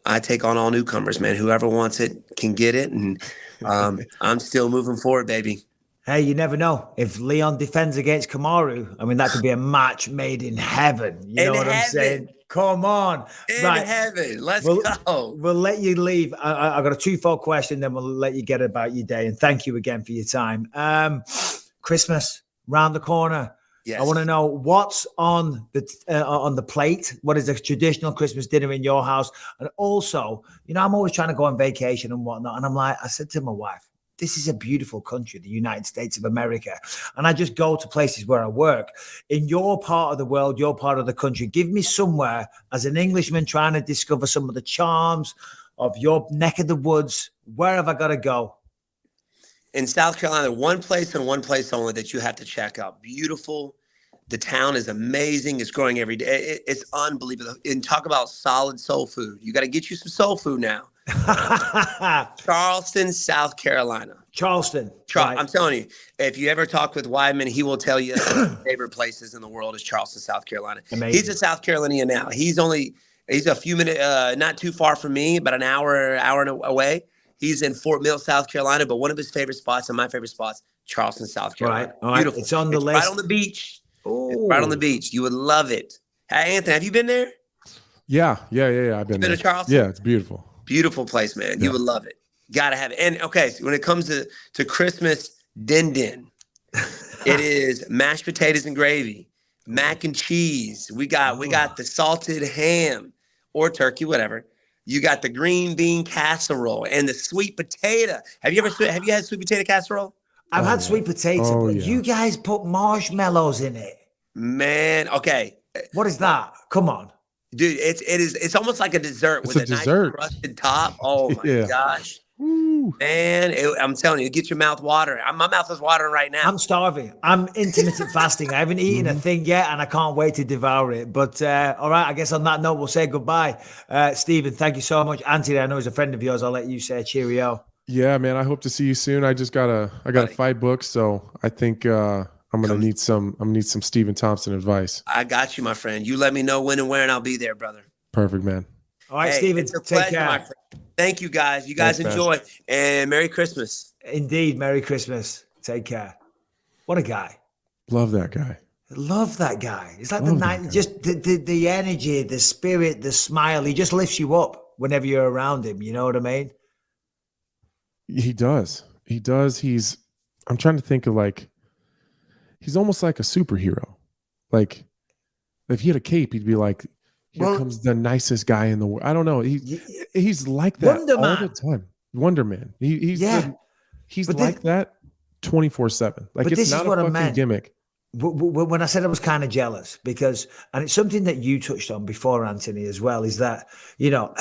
I: I take on all newcomers, man. Whoever wants it can get it. And I'm still moving forward, baby.
F: Hey, you never know. If Leon defends against Kamaru, I mean, that could be a match made in heaven. You know what I'm saying? Come on.
I: In heaven. Let's go.
F: We'll let you leave. I've got a 2-fold question, then we'll let you get about your day. And thank you again for your time. Christmas, round the corner.
I: Yes.
F: I want to know what's on the plate. What is a traditional Christmas dinner in your house? And also, you know, I'm always trying to go on vacation and whatnot. And I said to my wife, this is a beautiful country, the United States of America. And I just go to places where I work. In your part of the world, your part of the country, give me somewhere as an Englishman trying to discover some of the charms of your neck of the woods. Where have I got to go?
I: In South Carolina, one place and one place only that you have to check out. Beautiful. The town is amazing. It's growing every day. It's unbelievable. And talk about solid soul food. You got to get you some soul food now. Charleston, South Carolina.
F: Charleston.
I: Right. I'm telling you, if you ever talk with Weidman, he will tell you his favorite places in the world is Charleston, South Carolina.
F: Amazing.
I: He's a South Carolinian now. He's a few minutes, not too far from me, but an hour away. He's in Fort Mill, South Carolina, but one of his favorite spots and my favorite spots, Charleston, South Carolina.
F: All right.
I: Beautiful.
F: It's on the list.
I: Right on the beach.
F: Ooh.
I: Right on the beach. You would love it. Hey, Anthony, have you been there?
G: Yeah. I've been there.
I: To Charleston?
G: Yeah, it's beautiful.
I: Beautiful place, man. You would love it. Gotta have it. And okay, so when it comes to Christmas din, it is mashed potatoes and gravy, mac and cheese. We got the salted ham or turkey, whatever. You got the green bean casserole and the sweet potato. Have you had sweet potato casserole?
F: I've had sweet potato, but you guys put marshmallows in it. Man,
I: okay.
F: What is that? Come on.
I: Dude, it's almost like a dessert with a nice crusted top. Oh my gosh. Woo. Man, I'm telling you, get your mouth watering. My mouth is watering right now.
F: I'm starving. I'm intermittent fasting. I haven't eaten a thing yet, and I can't wait to devour it. But all right, I guess on that note, we'll say goodbye. Stephen, thank you so much. Anthony, I know he's a friend of yours. I'll let you say cheerio.
G: Yeah, man. I hope to see you soon. I got a fight booked, so I think I'm gonna need some Stephen Thompson advice.
I: I got you, my friend. You let me know when and where, and I'll be there, brother.
G: Perfect, man.
F: All right, Stephen.
I: It's a pleasure, my friend. Thank you, guys. You guys enjoy, and Merry Christmas.
F: Indeed, Merry Christmas. Take care. What a guy.
G: Love that guy.
F: Love that guy. It's like
G: Love
F: the
G: that
F: night,
G: guy.
F: just the energy, the spirit, the smile. He just lifts you up whenever you're around him. You know what I mean?
G: He does. I'm trying to think of like, he's almost like a superhero. Like if he had a cape, he'd be like, here comes the nicest guy in the world. I don't know. He's like that
F: Wonder
G: all
F: Man.
G: the time. Wonder Man. He's
F: But
G: like that 24/7. Like
F: but
G: it's
F: this is
G: not a
F: what I
G: fucking
F: meant.
G: gimmick.
F: When I said I was kind of jealous, because, and it's something that you touched on before, Anthony, as well, is that, you know,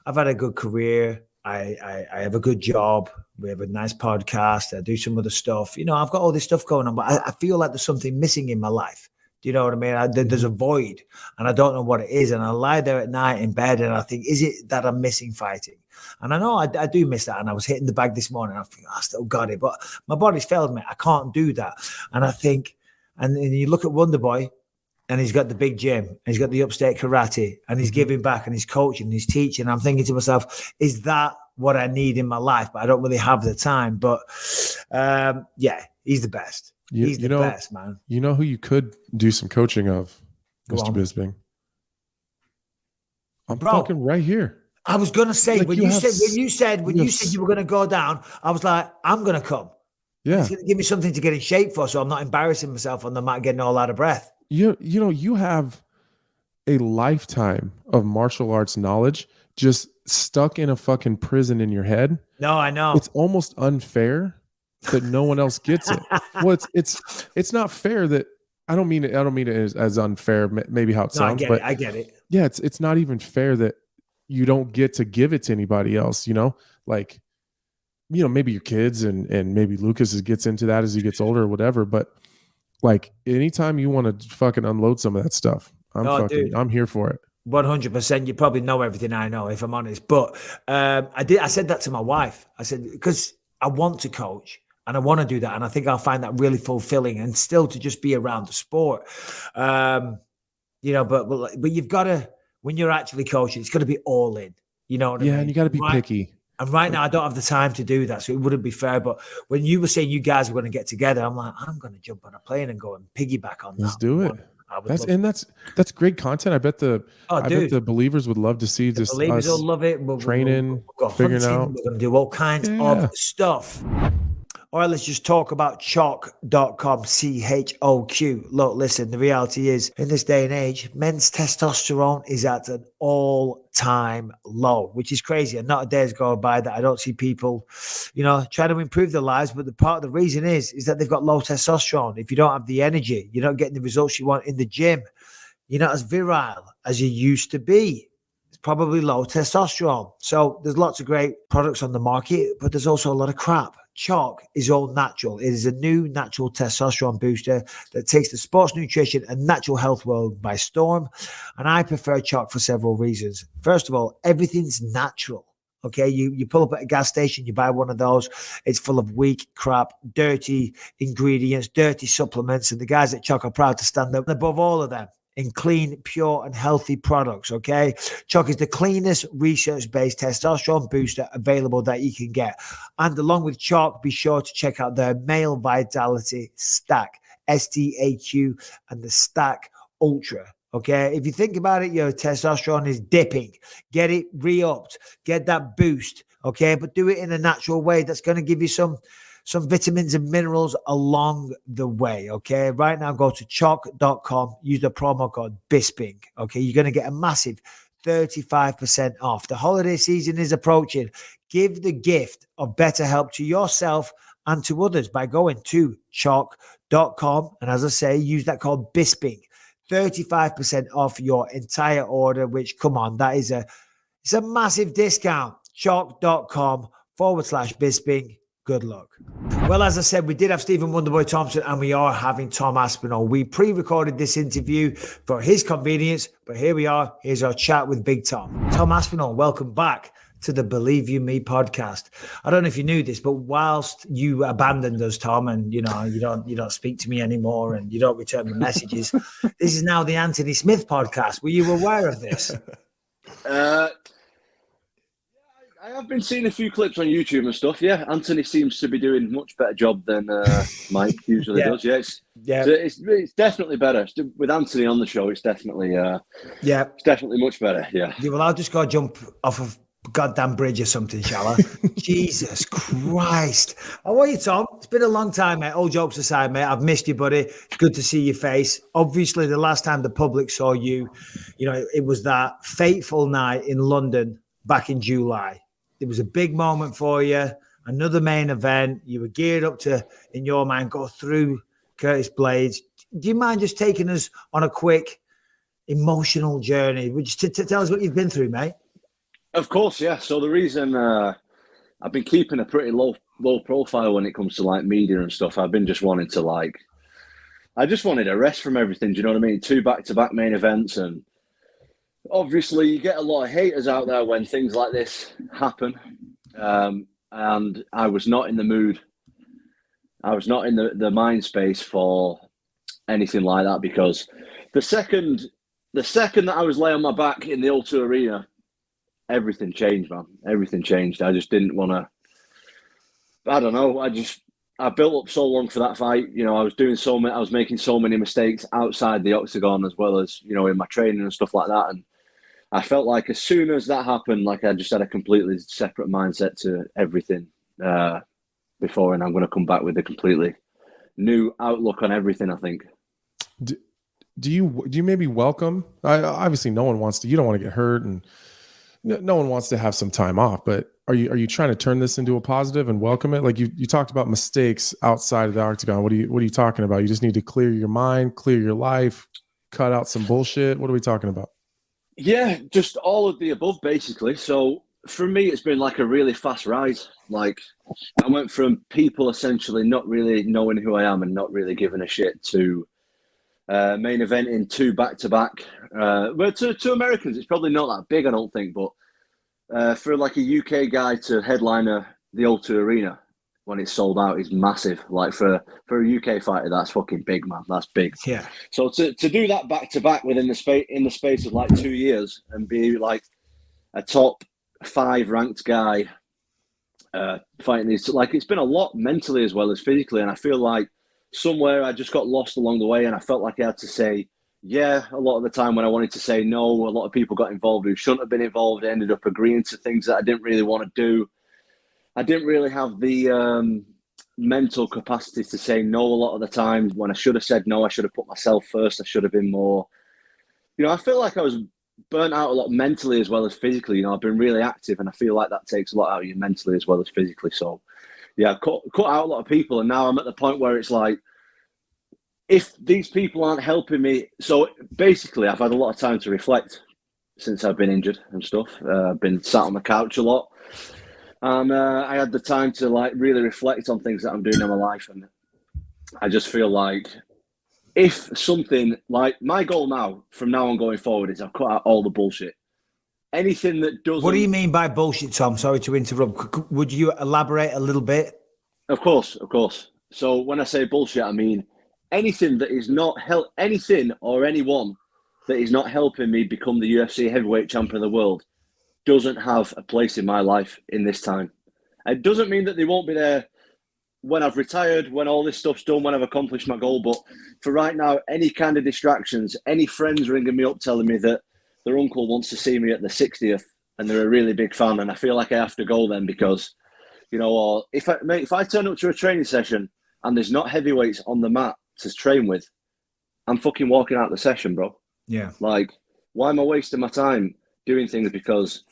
F: I've had a good career. I have a good job. We have a nice podcast. I do some other stuff. You know, I've got all this stuff going on, but I feel like there's something missing in my life. Do you know what I mean? There's a void, and I don't know what it is. And I lie there at night in bed, and I think, is it that I'm missing fighting? And I know I do miss that. And I was hitting the bag this morning. I think I still got it, but my body's failed me. I can't do that. And I think, and you look at Wonderboy, and he's got the big gym, and he's got the upstate karate, and he's giving back, and he's coaching, and he's teaching. I'm thinking to myself, is that what I need in my life? But I don't really have the time. But yeah, he's the best. He's the best, man.
G: You know who you could do some coaching of,
F: Go
G: Mr.
F: on.
G: Bisping? I'm
F: Bro.
G: fucking right here.
F: I was gonna say,
G: Like
F: when you said you were gonna go down, I was like, I'm gonna come.
G: Yeah.
F: It's gonna give me something to get in shape for, so I'm not embarrassing myself on the mat, getting all out of breath.
G: You know, you have a lifetime of martial arts knowledge just stuck in a fucking prison in your head.
F: No, I know.
G: It's almost unfair that no one else gets it. Well, it's not fair that I don't mean it as unfair, maybe how it sounds, but
F: I get it.
G: yeah, it's not even fair that you don't get to give it to anybody else, you know? Like, you know, maybe your kids and maybe Lucas gets into that as he gets older or whatever, but like anytime you want to fucking unload some of that stuff, I'm here for it.
F: 100%. You probably know everything I know, if I'm honest. But I said that to my wife. I said, because I want to coach and I want to do that. And I think I'll find that really fulfilling, and still to just be around the sport. You know, but you've got to, when you're actually coaching, it's got to be all in. You know what I mean?
G: Yeah, and you got to be picky.
F: And right now, I don't have the time to do that, so it wouldn't be fair. But when you were saying you guys were going to get together, I'm like, I'm going to jump on a plane and go and piggyback on that.
G: Let's do it. That's great content. I bet the believers would love to see this.
F: The believers will love it.
G: Training,
F: we'll
G: figuring
F: hunting,
G: out.
F: We're going to do all kinds of stuff. All right, let's just talk about chalk.com, CHOQ. Look, listen, the reality is, in this day and age, men's testosterone is at an all-time low, which is crazy. And not a day's go by that I don't see people, you know, trying to improve their lives. But the part of the reason is that they've got low testosterone. If you don't have the energy, you're not getting the results you want in the gym. You're not as virile as you used to be. It's probably low testosterone. So there's lots of great products on the market, but there's also a lot of crap. Chalk is all natural. It is a new natural testosterone booster that takes the sports nutrition and natural health world by storm. And I prefer Chalk for several reasons. First of all, everything's natural. Okay, you pull up at a gas station, you buy one of those. It's full of weak, crap, dirty ingredients, dirty supplements. And the guys at Chalk are proud to stand up above all of them in clean, pure, and healthy products, okay? Chalk is the cleanest research-based testosterone booster available that you can get. And along with Chalk, be sure to check out their Male Vitality Stack, STAQ, and the Stack Ultra, okay? If you think about it, your testosterone is dipping. Get it re-upped. Get that boost, okay? But do it in a natural way that's going to give you some vitamins and minerals along the way, okay? Right now, go to chalk.com, use the promo code Bisping, okay? You're going to get a massive 35% off. The holiday season is approaching. Give the gift of better help to yourself and to others by going to chalk.com. And as I say, use that code Bisping. 35% off your entire order, which, come on, it's a massive discount. Chalk.com/Bisping. Good luck. Well, as I said, we did have Stephen Wonderboy Thompson, and we are having Tom Aspinall. We pre-recorded this interview for his convenience, but here we are. Here's our chat with Big Tom. Tom Aspinall, welcome back to the Believe You Me podcast. I don't know if you knew this, but whilst you abandoned us, Tom, and you don't speak to me anymore, and you don't return the messages, this is now the Anthony Smith podcast. Were you aware of this?
J: I have been seeing a few clips on YouTube and stuff. Yeah, Anthony seems to be doing much better job than Mike usually does. Yeah, it's definitely better with Anthony on the show. It's definitely it's definitely much better. Yeah.
F: Well, I'll just go jump off of goddamn bridge or something, shall I? Jesus Christ! I want you, Tom. It's been a long time, mate. All jokes aside, mate, I've missed you, buddy. It's good to see your face. Obviously, the last time the public saw you, it was that fateful night in London back in July. It was a big moment for you. Another main event. You were geared up to, in your mind, go through Curtis Blades. Do you mind just taking us on a quick emotional journey? Would you tell us what you've been through, mate?
J: Of course, yeah. So the reason I've been keeping a pretty low profile when it comes to like media and stuff, I've been just wanting to I just wanted a rest from everything. Do you know what I mean? 2 back-to-back main events, and obviously you get a lot of haters out there when things like this happen. And I was not in the mood. I was not in the mind space for anything like that, because the second that I was laying on my back in the O2 Arena, everything changed, man. Everything changed. I just didn't want to. I don't know. I built up so long for that fight. I was making so many mistakes outside the octagon as well as in my training and stuff like that. And I felt like as soon as that happened, like I just had a completely separate mindset to everything before, and I'm going to come back with a completely new outlook on everything, I think.
G: Do you maybe welcome? Obviously, no one wants to. You don't want to get hurt, and no one wants to have some time off. But are you trying to turn this into a positive and welcome it? Like you talked about mistakes outside of the octagon. What are you talking about? You just need to clear your mind, clear your life, cut out some bullshit. What are we talking about?
J: Yeah, just all of the above, basically. So for me, it's been like a really fast rise. Like I went from people essentially not really knowing who I am and not really giving a shit to main event in 2 back-to-back. But to Americans, it's probably not that big, I don't think. But for like a UK guy to headliner the O2 Arena when it's sold out is massive. Like for a UK fighter, that's fucking big, man. That's big.
F: Yeah.
J: So to do that back-to-back within the space of like 2 years and be like a top 5 ranked guy fighting these, like it's been a lot mentally as well as physically, and I feel like somewhere I just got lost along the way, and I felt like I had to say yeah a lot of the time when I wanted to say no. A lot of people got involved who shouldn't have been involved. I ended up agreeing to things that I didn't really want to do. I didn't really have the mental capacity to say no a lot of the time. When I should have said no, I should have put myself first. I should have been more, I feel like I was burnt out a lot mentally as well as physically. I've been really active, and I feel like that takes a lot out of you mentally as well as physically. So yeah, cut out a lot of people, and now I'm at the point where it's like, if these people aren't helping me, so basically I've had a lot of time to reflect since I've been injured and stuff. I've been sat on the couch a lot, and I had the time to like really reflect on things that I'm doing in my life, and I just feel like if something like my goal now, from now on going forward, is I've cut out all the bullshit. Anything that doesn't.
F: What do you mean by bullshit, Tom? Sorry to interrupt. Would you elaborate a little bit?
J: Of course. So when I say bullshit, I mean anything that is not anything or anyone that is not helping me become the UFC heavyweight champion of the world doesn't have a place in my life in this time. It doesn't mean that they won't be there when I've retired, when all this stuff's done, when I've accomplished my goal. But for right now, any kind of distractions, any friends ringing me up telling me that their uncle wants to see me at the 60th and they're a really big fan, and I feel like I have to go then because, or if I turn up to a training session and there's not heavyweights on the mat to train with, I'm fucking walking out the session, bro.
F: Yeah.
J: Like, why am I wasting my time doing things because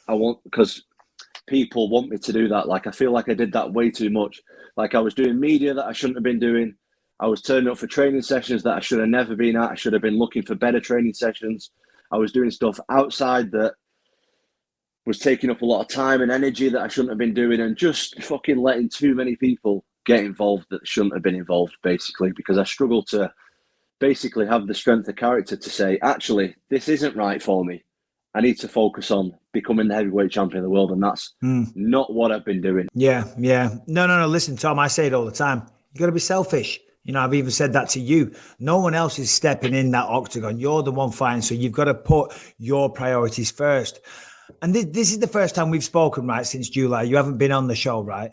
J: people want me to do that? Like, I feel like I did that way too much. Like, I was doing media that I shouldn't have been doing. I was turning up for training sessions that I should have never been at. I should have been looking for better training sessions. I was doing stuff outside that was taking up a lot of time and energy that I shouldn't have been doing, and just fucking letting too many people get involved that shouldn't have been involved, basically, because I struggle to basically have the strength of character to say, actually, this isn't right for me. I need to focus on becoming the heavyweight champion of the world, and that's not what I've been doing.
F: Yeah. No. Listen, Tom, I say it all the time. You got to be selfish. I've even said that to you. No one else is stepping in that octagon. You're the one fighting, so you've got to put your priorities first. And this is the first time we've spoken, right, since July. You haven't been on the show, right?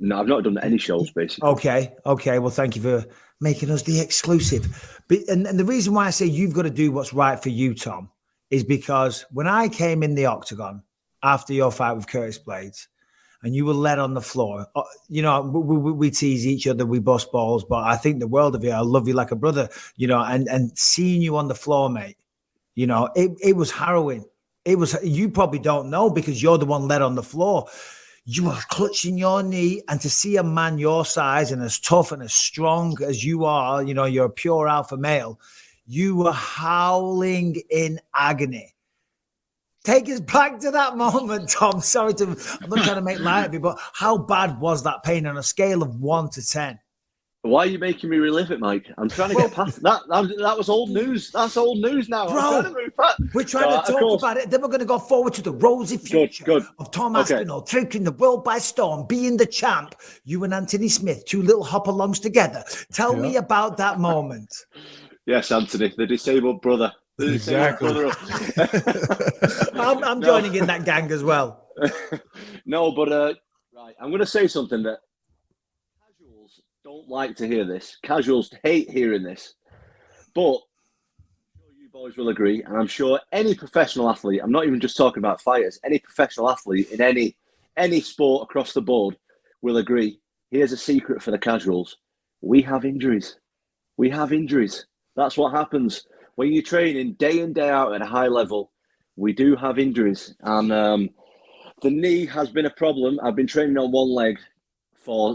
J: No, I've not done any shows, basically.
F: Okay. Well, thank you for making us the exclusive. But, and the reason why I say you've got to do what's right for you, Tom, is because when I came in the octagon after your fight with Curtis Blades, and you were led on the floor, you know, we tease each other, we bust balls, but I think the world of you. I love you like a brother, you know, and seeing you on the floor, mate, you know, it was harrowing. It was, you probably don't know because you're the one led on the floor. You were clutching your knee, and to see a man your size and as tough and as strong as you are, you know, you're a pure alpha male, you were howling in agony. Take us back to that moment, Tom. Sorry I'm not trying to make light of it, but how bad was that pain on a scale of 1 to 10?
J: Why are you making me relive it, Mike? I'm trying to get past that. That was old news. That's old news now.
F: Bro, we're trying to talk about it. Then we're going to go forward to the rosy future of Tom Aspinall, taking the world by storm, being the champ. You and Anthony Smith, two little hop-alongs together. Tell me about that moment.
J: Yes, Anthony, the disabled brother.
G: Exactly.
F: I'm joining in that gang as well.
J: No, but right, I'm going to say something that casuals don't like to hear this. Casuals hate hearing this. But I'm sure you boys will agree, and I'm sure any professional athlete, I'm not even just talking about fighters, any professional athlete in any sport across the board will agree. Here's a secret for the casuals. We have injuries. We have injuries. That's what happens. When you're training day in, day out at a high level, we do have injuries. And the knee has been a problem. I've been training on one leg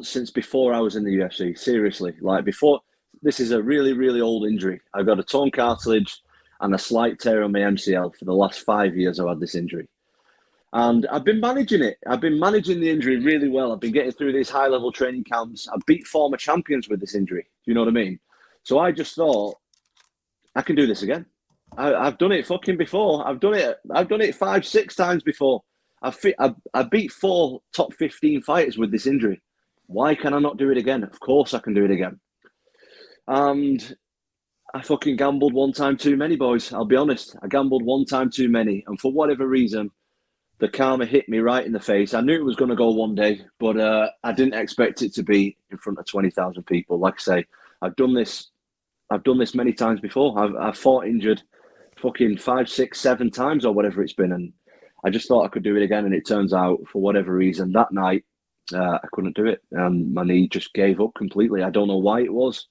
J: since before I was in the UFC. Seriously. Like before, this is a really, really old injury. I've got a torn cartilage and a slight tear on my MCL. For the last 5 years, I've had this injury. And I've been managing it. I've been managing the injury really well. I've been getting through these high-level training camps. I beat former champions with this injury. Do you know what I mean? So I just thought, I can do this again. I've done it fucking before. I've done it 5-6 times before. I beat 4 top 15 fighters with this injury. Why can I not do it again? Of course I can do it again. And I fucking gambled one time too many, boys. I'll be honest. I gambled one time too many. And for whatever reason, the karma hit me right in the face. I knew it was going to go one day, but I didn't expect it to be in front of 20,000 people. Like I say, I've done this many times before. I've fought injured fucking 5, 6, 7 times or whatever it's been. And I just thought I could do it again. And it turns out, for whatever reason, that night, I couldn't do it. And my knee just gave up completely. I don't know why it was.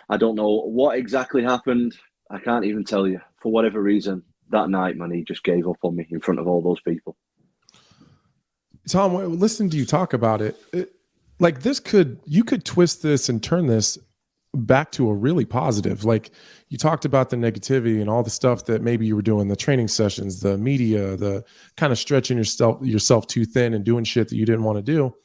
J: I don't know what exactly happened. I can't even tell you. For whatever reason, that night, my knee just gave up on me in front of all those people.
G: Tom, listen to you talk about it. Like you could twist this and turn this back to a really positive. Like you talked about the negativity and all the stuff that maybe you were doing, the training sessions, the media, the kind of stretching yourself too thin and doing shit that you didn't want to do.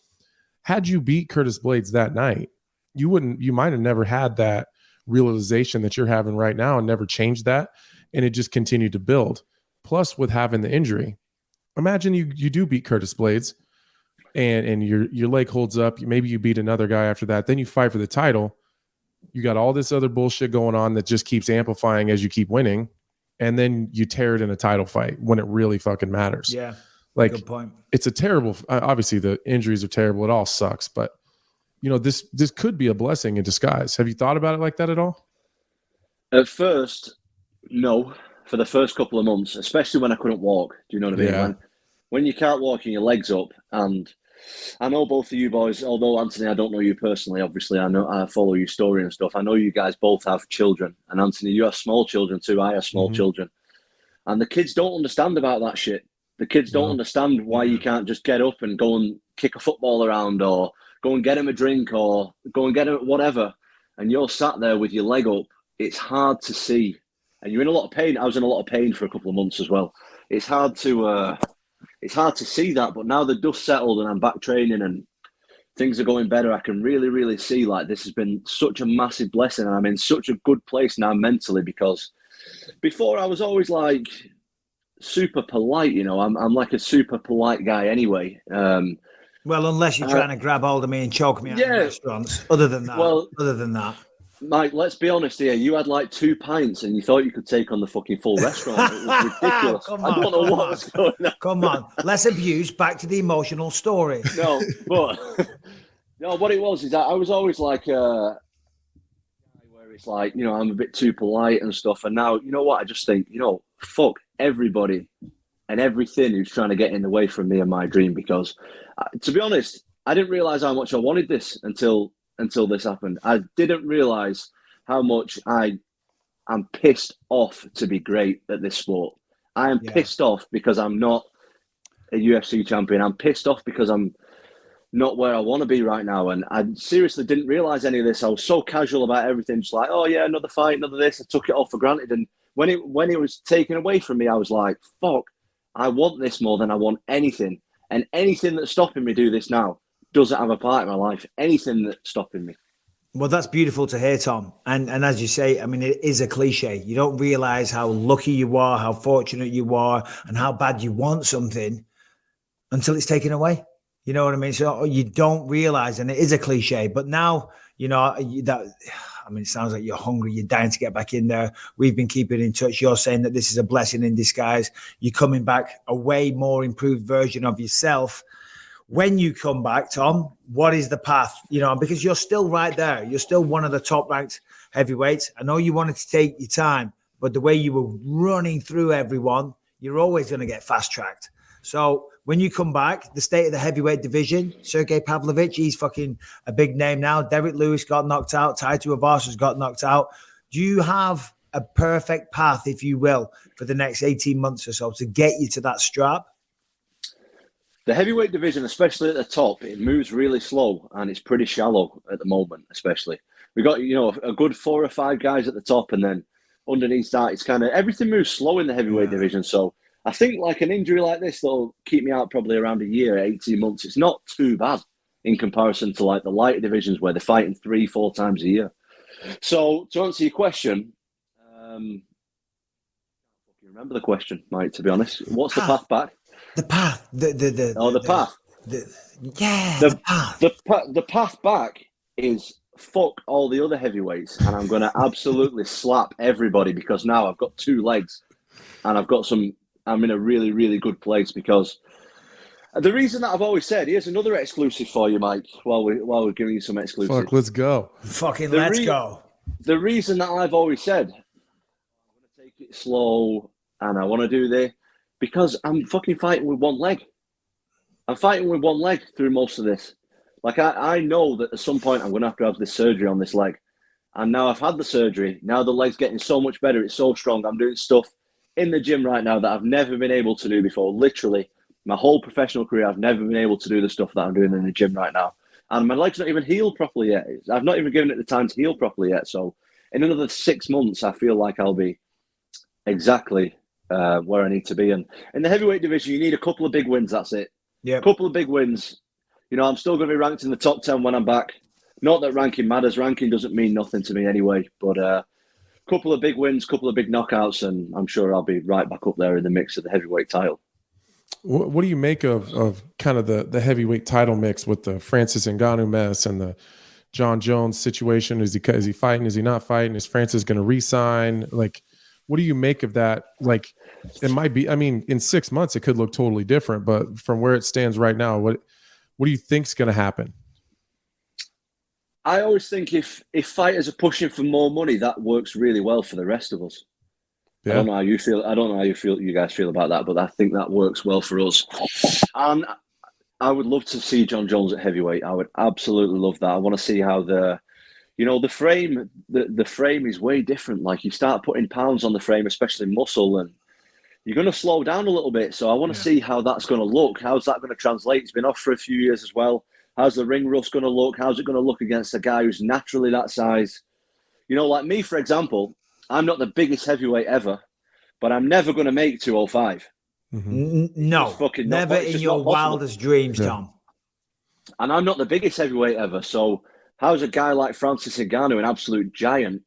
G: Had you beat Curtis Blades that night, you might have never had that realization that you're having right now and never changed that. And it just continued to build. Plus with having the injury, imagine you do beat Curtis Blades and your leg holds up. Maybe you beat another guy after that. Then you fight for the title. You got all this other bullshit going on that just keeps amplifying as you keep winning. And then you tear it in a title fight when it really fucking matters.
F: Yeah.
G: Like,
F: good point.
G: It's a terrible, obviously the injuries are terrible. It all sucks, but you know, this could be a blessing in disguise. Have you thought about it like that at all?
J: At first, no. For the first couple of months, especially when I couldn't walk. Do you know what I mean?
G: Yeah.
J: When you can't walk and your legs up, and I know both of you boys, although Anthony, I don't know you personally, obviously, I follow your story and stuff. I know you guys both have children. And Anthony, you have small children too. I have small children. And the kids don't understand about that shit. The kids don't understand why you can't just get up and go and kick a football around or go and get them a drink or go and get them whatever. And you're sat there with your leg up. It's hard to see. And you're in a lot of pain. I was in a lot of pain for a couple of months as well. It's hard to see that. But now the dust settled and I'm back training and things are going better. I can really, really see like this has been such a massive blessing. And I'm in such a good place now mentally, because before I was always like super polite. You know, I'm like a super polite guy anyway.
F: Well, unless you're trying to grab hold of me and choke me out in restaurants. Other than that.
J: Mike, let's be honest here. You had like 2 pints and you thought you could take on the fucking full restaurant. It was ridiculous. I don't know what was going on.
F: Come on, less abuse. Back to the emotional story.
J: No, but no, what it was is I was always like, where it's like, I'm a bit too polite and stuff. And now, you know what? I just think, fuck everybody and everything who's trying to get in the way from me and my dream. Because, to be honest, I didn't realize how much I wanted this until this happened. I didn't realize how much I'm pissed off to be great at this sport. I am pissed off because I'm not a UFC champion. I'm pissed off because I'm not where I want to be right now. And I seriously didn't realize any of this. I was so casual about everything. Just like, oh yeah, another fight, another this. I took it all for granted. And when it was taken away from me, I was like, fuck, I want this more than I want anything. And anything that's stopping me do this now doesn't have a part in my life. Anything that's stopping me.
F: Well, that's beautiful to hear, Tom. And as you say, I mean, it is a cliche. You don't realize how lucky you are, how fortunate you are, and how bad you want something until it's taken away. You know what I mean? So you don't realize, and it is a cliche. But now, it sounds like you're hungry. You're dying to get back in there. We've been keeping in touch. You're saying that this is a blessing in disguise. You're coming back a way more improved version of yourself. When you come back, Tom, what is the path? Because you're still right there. You're still one of the top ranked heavyweights. I know you wanted to take your time, but the way you were running through everyone, you're always going to get fast tracked. So when you come back, the state of the heavyweight division, Sergey Pavlovich, he's fucking a big name now. Derek Lewis got knocked out. Taito Avasa's got knocked out. Do you have a perfect path, if you will, for the next 18 months or so to get you to that strap?
J: The heavyweight division, especially at the top, it moves really slow and it's pretty shallow at the moment, especially. We got, a good 4 or 5 guys at the top, and then underneath that, it's kind of everything moves slow in the heavyweight division. So I think like an injury like this, that'll keep me out probably around a year, 18 months. It's not too bad in comparison to like the lighter divisions where they're fighting 3-4 times a year. So to answer your question, I can't remember the question, Mike, to be honest. What's the path back?
F: The path.
J: The path. The path back is fuck all the other heavyweights, and I'm going to absolutely slap everybody because now I've got 2 legs and I'm in a really, really good place because the reason that I've always said, here's another exclusive for you, Mike, while we're giving you some exclusive.
G: Fuck, let's go.
F: Let's go.
J: The reason that I've always said, I'm going to take it slow and I want to do this, because I'm fucking fighting with 1 leg. I'm fighting with 1 leg through most of this. Like, I know that at some point I'm going to have this surgery on this leg. And now I've had the surgery. Now the leg's getting so much better. It's so strong. I'm doing stuff in the gym right now that I've never been able to do before. Literally, my whole professional career, I've never been able to do the stuff that I'm doing in the gym right now. And my leg's not even healed properly yet. I've not even given it the time to heal properly yet. So in another 6 months, I feel like I'll be exactly where I need to be. And in the heavyweight division, you need a couple of big wins. That's it.
F: Yeah,
J: a couple of big wins. I'm still going to be ranked in the top 10 when I'm back. Not that ranking matters. Ranking doesn't mean nothing to me anyway. But a couple of big wins, couple of big knockouts, and I'm sure I'll be right back up there in the mix of the heavyweight title.
G: What do you make of kind of the heavyweight title mix with the Francis Ngannou mess and the John Jones situation? Is he fighting? Is he not fighting? Is Francis going to re-sign? Like, what do you make of that? Like, it might be, in 6 months, it could look totally different, but from where it stands right now, what do you think's going to happen?
J: I always think if fighters are pushing for more money, that works really well for the rest of us. Yeah. I don't know how you feel. I don't know how you guys feel about that, but I think that works well for us. And I would love to see John Jones at heavyweight. I would absolutely love that. I want to see how the frame is way different. Like, you start putting pounds on the frame, especially muscle, and you're going to slow down a little bit. So I want to see how that's going to look. How's that going to translate? It's been off for a few years as well. How's the ring rust going to look? How's it going to look against a guy who's naturally that size? Like me, for example, I'm not the biggest heavyweight ever, but I'm never going to make 205.
F: Mm-hmm. No, never in your wildest dreams, Tom.
J: And I'm not the biggest heavyweight ever. So how's a guy like Francis Ngannou, an absolute giant,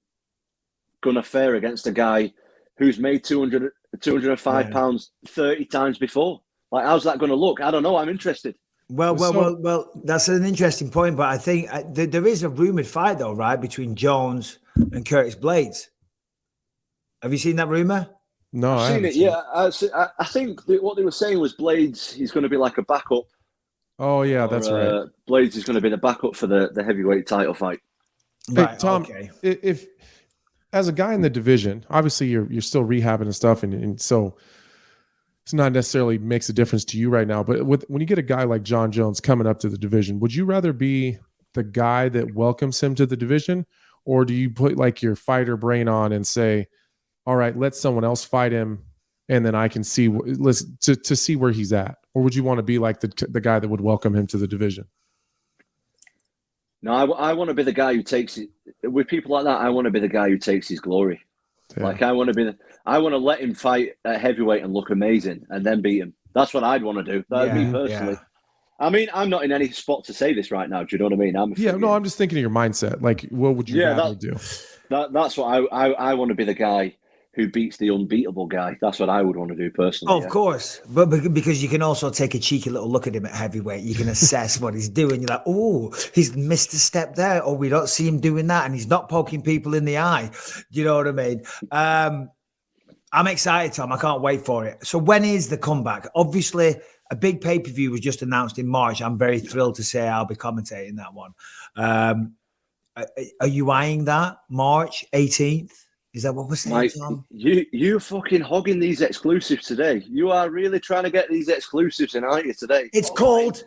J: going to fare against a guy who's made 205 pounds 30 times before? Like, how's that going to look? I don't know. I'm interested.
F: Well. That's an interesting point, but I think there is a rumored fight, though, right, between Jones and Curtis Blades. Have you seen that rumor?
G: No,
J: I've seen it. Yeah, I think what they were saying was Blades. He's going to be like a backup.
G: Oh yeah, that's right.
J: Blades is going to be the backup for the heavyweight title fight.
G: Hey,
F: Right,
G: Tom,
F: okay.
G: if as a guy in the division, obviously you're still rehabbing and stuff, and so it's not necessarily makes a difference to you right now. But when you get a guy like John Jones coming up to the division, would you rather be the guy that welcomes him to the division, or do you put like your fighter brain on and say, all right, let someone else fight him, and then I can see to see where he's at? Or would you want to be like the guy that would welcome him to the division?
J: No, I want to be the guy who takes it. With people like that, I want to be the guy who takes his glory. Yeah. Like I want to let him fight at heavyweight and look amazing, and then beat him. That's what I'd want to do. That'd be me personally. Yeah. I mean, I'm not in any spot to say this right now. Do you know what I mean? I'm
G: just thinking of your mindset. Like, what would you rather do?
J: That's what I want to be, the guy who beats the unbeatable guy. That's what I would want to do personally.
F: Oh, of course. But because you can also take a cheeky little look at him at heavyweight. You can assess what he's doing. You're like, oh, he's missed a step there. Or we don't see him doing that. And he's not poking people in the eye. You know what I mean? I'm excited, Tom. I can't wait for it. So when is the comeback? Obviously, a big pay-per-view was just announced in March. I'm very thrilled to say I'll be commentating that one. Are you eyeing that? March 18th? Is that what we're saying, Tom?
J: You're fucking hogging these exclusives today. You are really trying to get these exclusives in, aren't you, today?
F: It's called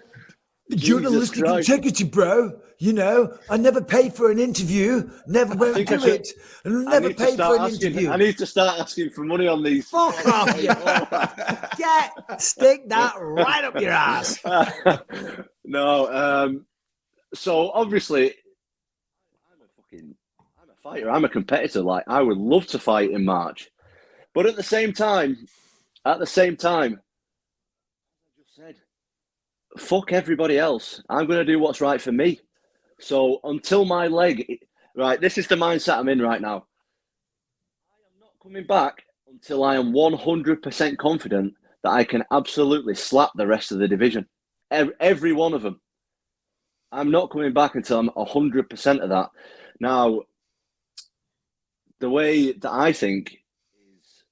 F: journalistic integrity, bro. You know, I never pay for an interview. Never will do it. And never pay for an interview.
J: I need to start asking for money on these.
F: Fuck off, you. Stick that right up your ass.
J: No. So obviously, I'm a fighter. I'm a competitor. Like, I would love to fight in March, but at the same time, I just said, fuck everybody else. I'm going to do what's right for me. So until my leg, right, this is the mindset I'm in right now. I am not coming back until I am 100% confident that I can absolutely slap the rest of the division. Every one of them. I'm not coming back until I'm 100% of that. Now, the way that I think is,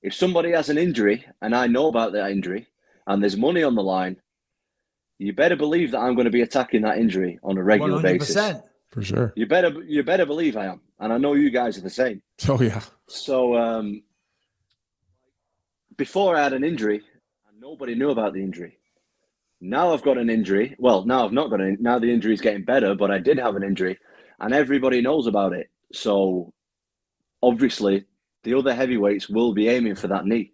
J: if somebody has an injury and I know about that injury and there's money on the line, you better believe that I'm going to be attacking that injury on a regular 100%. Basis.
G: For sure.
J: You better believe I am. And I know you guys are the same.
G: Oh, yeah.
J: So before I had an injury, and nobody knew about the injury. Now I've got an injury. Well, now I've not got an. Now the injury is getting better, but I did have an injury, and everybody knows about it. So obviously, the other heavyweights will be aiming for that knee.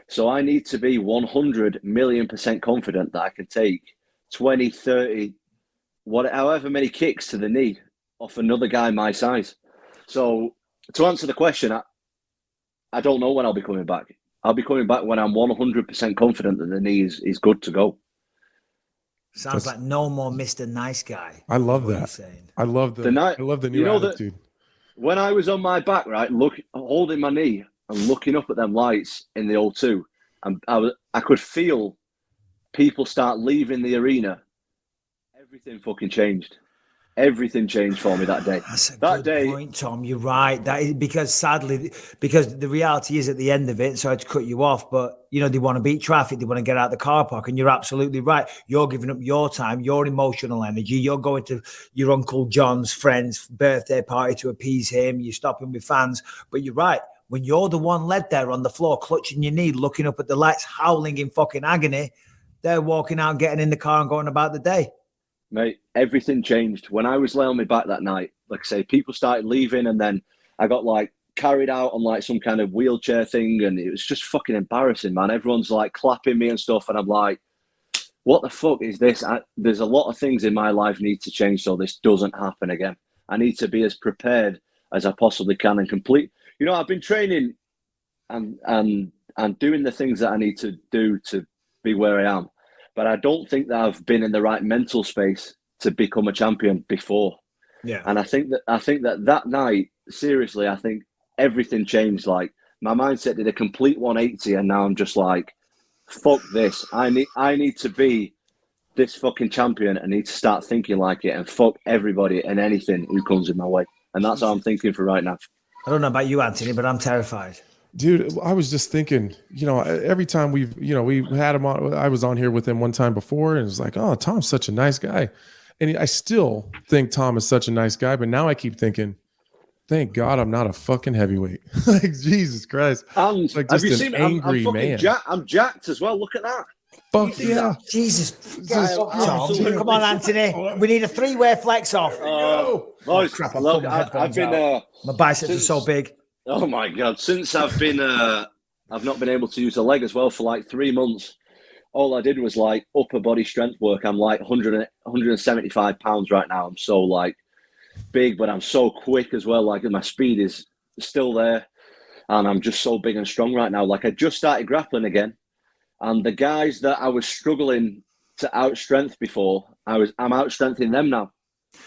J: So I need to be 100 million% confident that I can take 20, 30, however many kicks to the knee off another guy my size. So to answer the question, I don't know when I'll be coming back. I'll be coming back when I'm 100% confident that the knee is good to go.
F: Sounds like no more Mr. Nice Guy.
G: I love that. I love the new attitude.
J: When I was on my back, right, holding my knee and looking up at them lights in the O2, and I could feel people start leaving the arena. Everything fucking changed. Everything changed for me that day.
F: That's a good point, Tom. You're right. That is because the reality is at the end of it, sorry to cut you off, but you know, they want to beat traffic, they want to get out of the car park, and you're absolutely right. You're giving up your time, your emotional energy. You're going to your Uncle John's friend's birthday party to appease him. You're stopping with fans, but you're right. When you're the one led there on the floor, clutching your knee, looking up at the lights, howling in fucking agony, they're walking out, getting in the car and going about the day.
J: Mate, everything changed. When I was laying on my back that night, like I say, people started leaving, and then I got like carried out on like some kind of wheelchair thing, and it was just fucking embarrassing, man. Everyone's like clapping me and stuff, and I'm like, what the fuck is this? There's a lot of things in my life need to change so this doesn't happen again. I need to be as prepared as I possibly can and complete. You know, I've been training and doing the things that I need to do to be where I am. But I don't think that I've been in the right mental space to become a champion before.
F: Yeah.
J: And I think that night, seriously, I think everything changed. Like, my mindset did a complete 180, and now I'm just like, fuck this. I need to be this fucking champion. I need to start thinking like it and fuck everybody and anything who comes in my way. And that's how I'm thinking for right now.
F: I don't know about you, Anthony, but I'm terrified.
G: Dude, I was just thinking, every time we had him on, I was on here with him one time before, and it was like, oh, Tom's such a nice guy. And I still think Tom is such a nice guy, but now I keep thinking, thank God I'm not a fucking heavyweight. Like, Jesus Christ.
J: And
G: like
J: have you
G: just
J: seen
G: an
J: me?
G: angry
J: I'm
G: man.
J: I'm jacked as well. Look at that.
G: Fuck yeah.
J: That?
F: Jesus.
J: Tom,
F: Come on, Anthony. We need a 3-way flex off.
J: Boys,
F: Crap,
J: look,
F: I've
J: I've been...
F: my biceps are so big.
J: Oh, my God. Since I've been... I've not been able to use a leg as well for like 3 months. All I did was like upper body strength work. I'm like 175 pounds right now. I'm so like big, but I'm so quick as well. Like my speed is still there. And I'm just so big and strong right now. Like I just started grappling again. And the guys that I was struggling to outstrength before, I'm outstrengthening them now.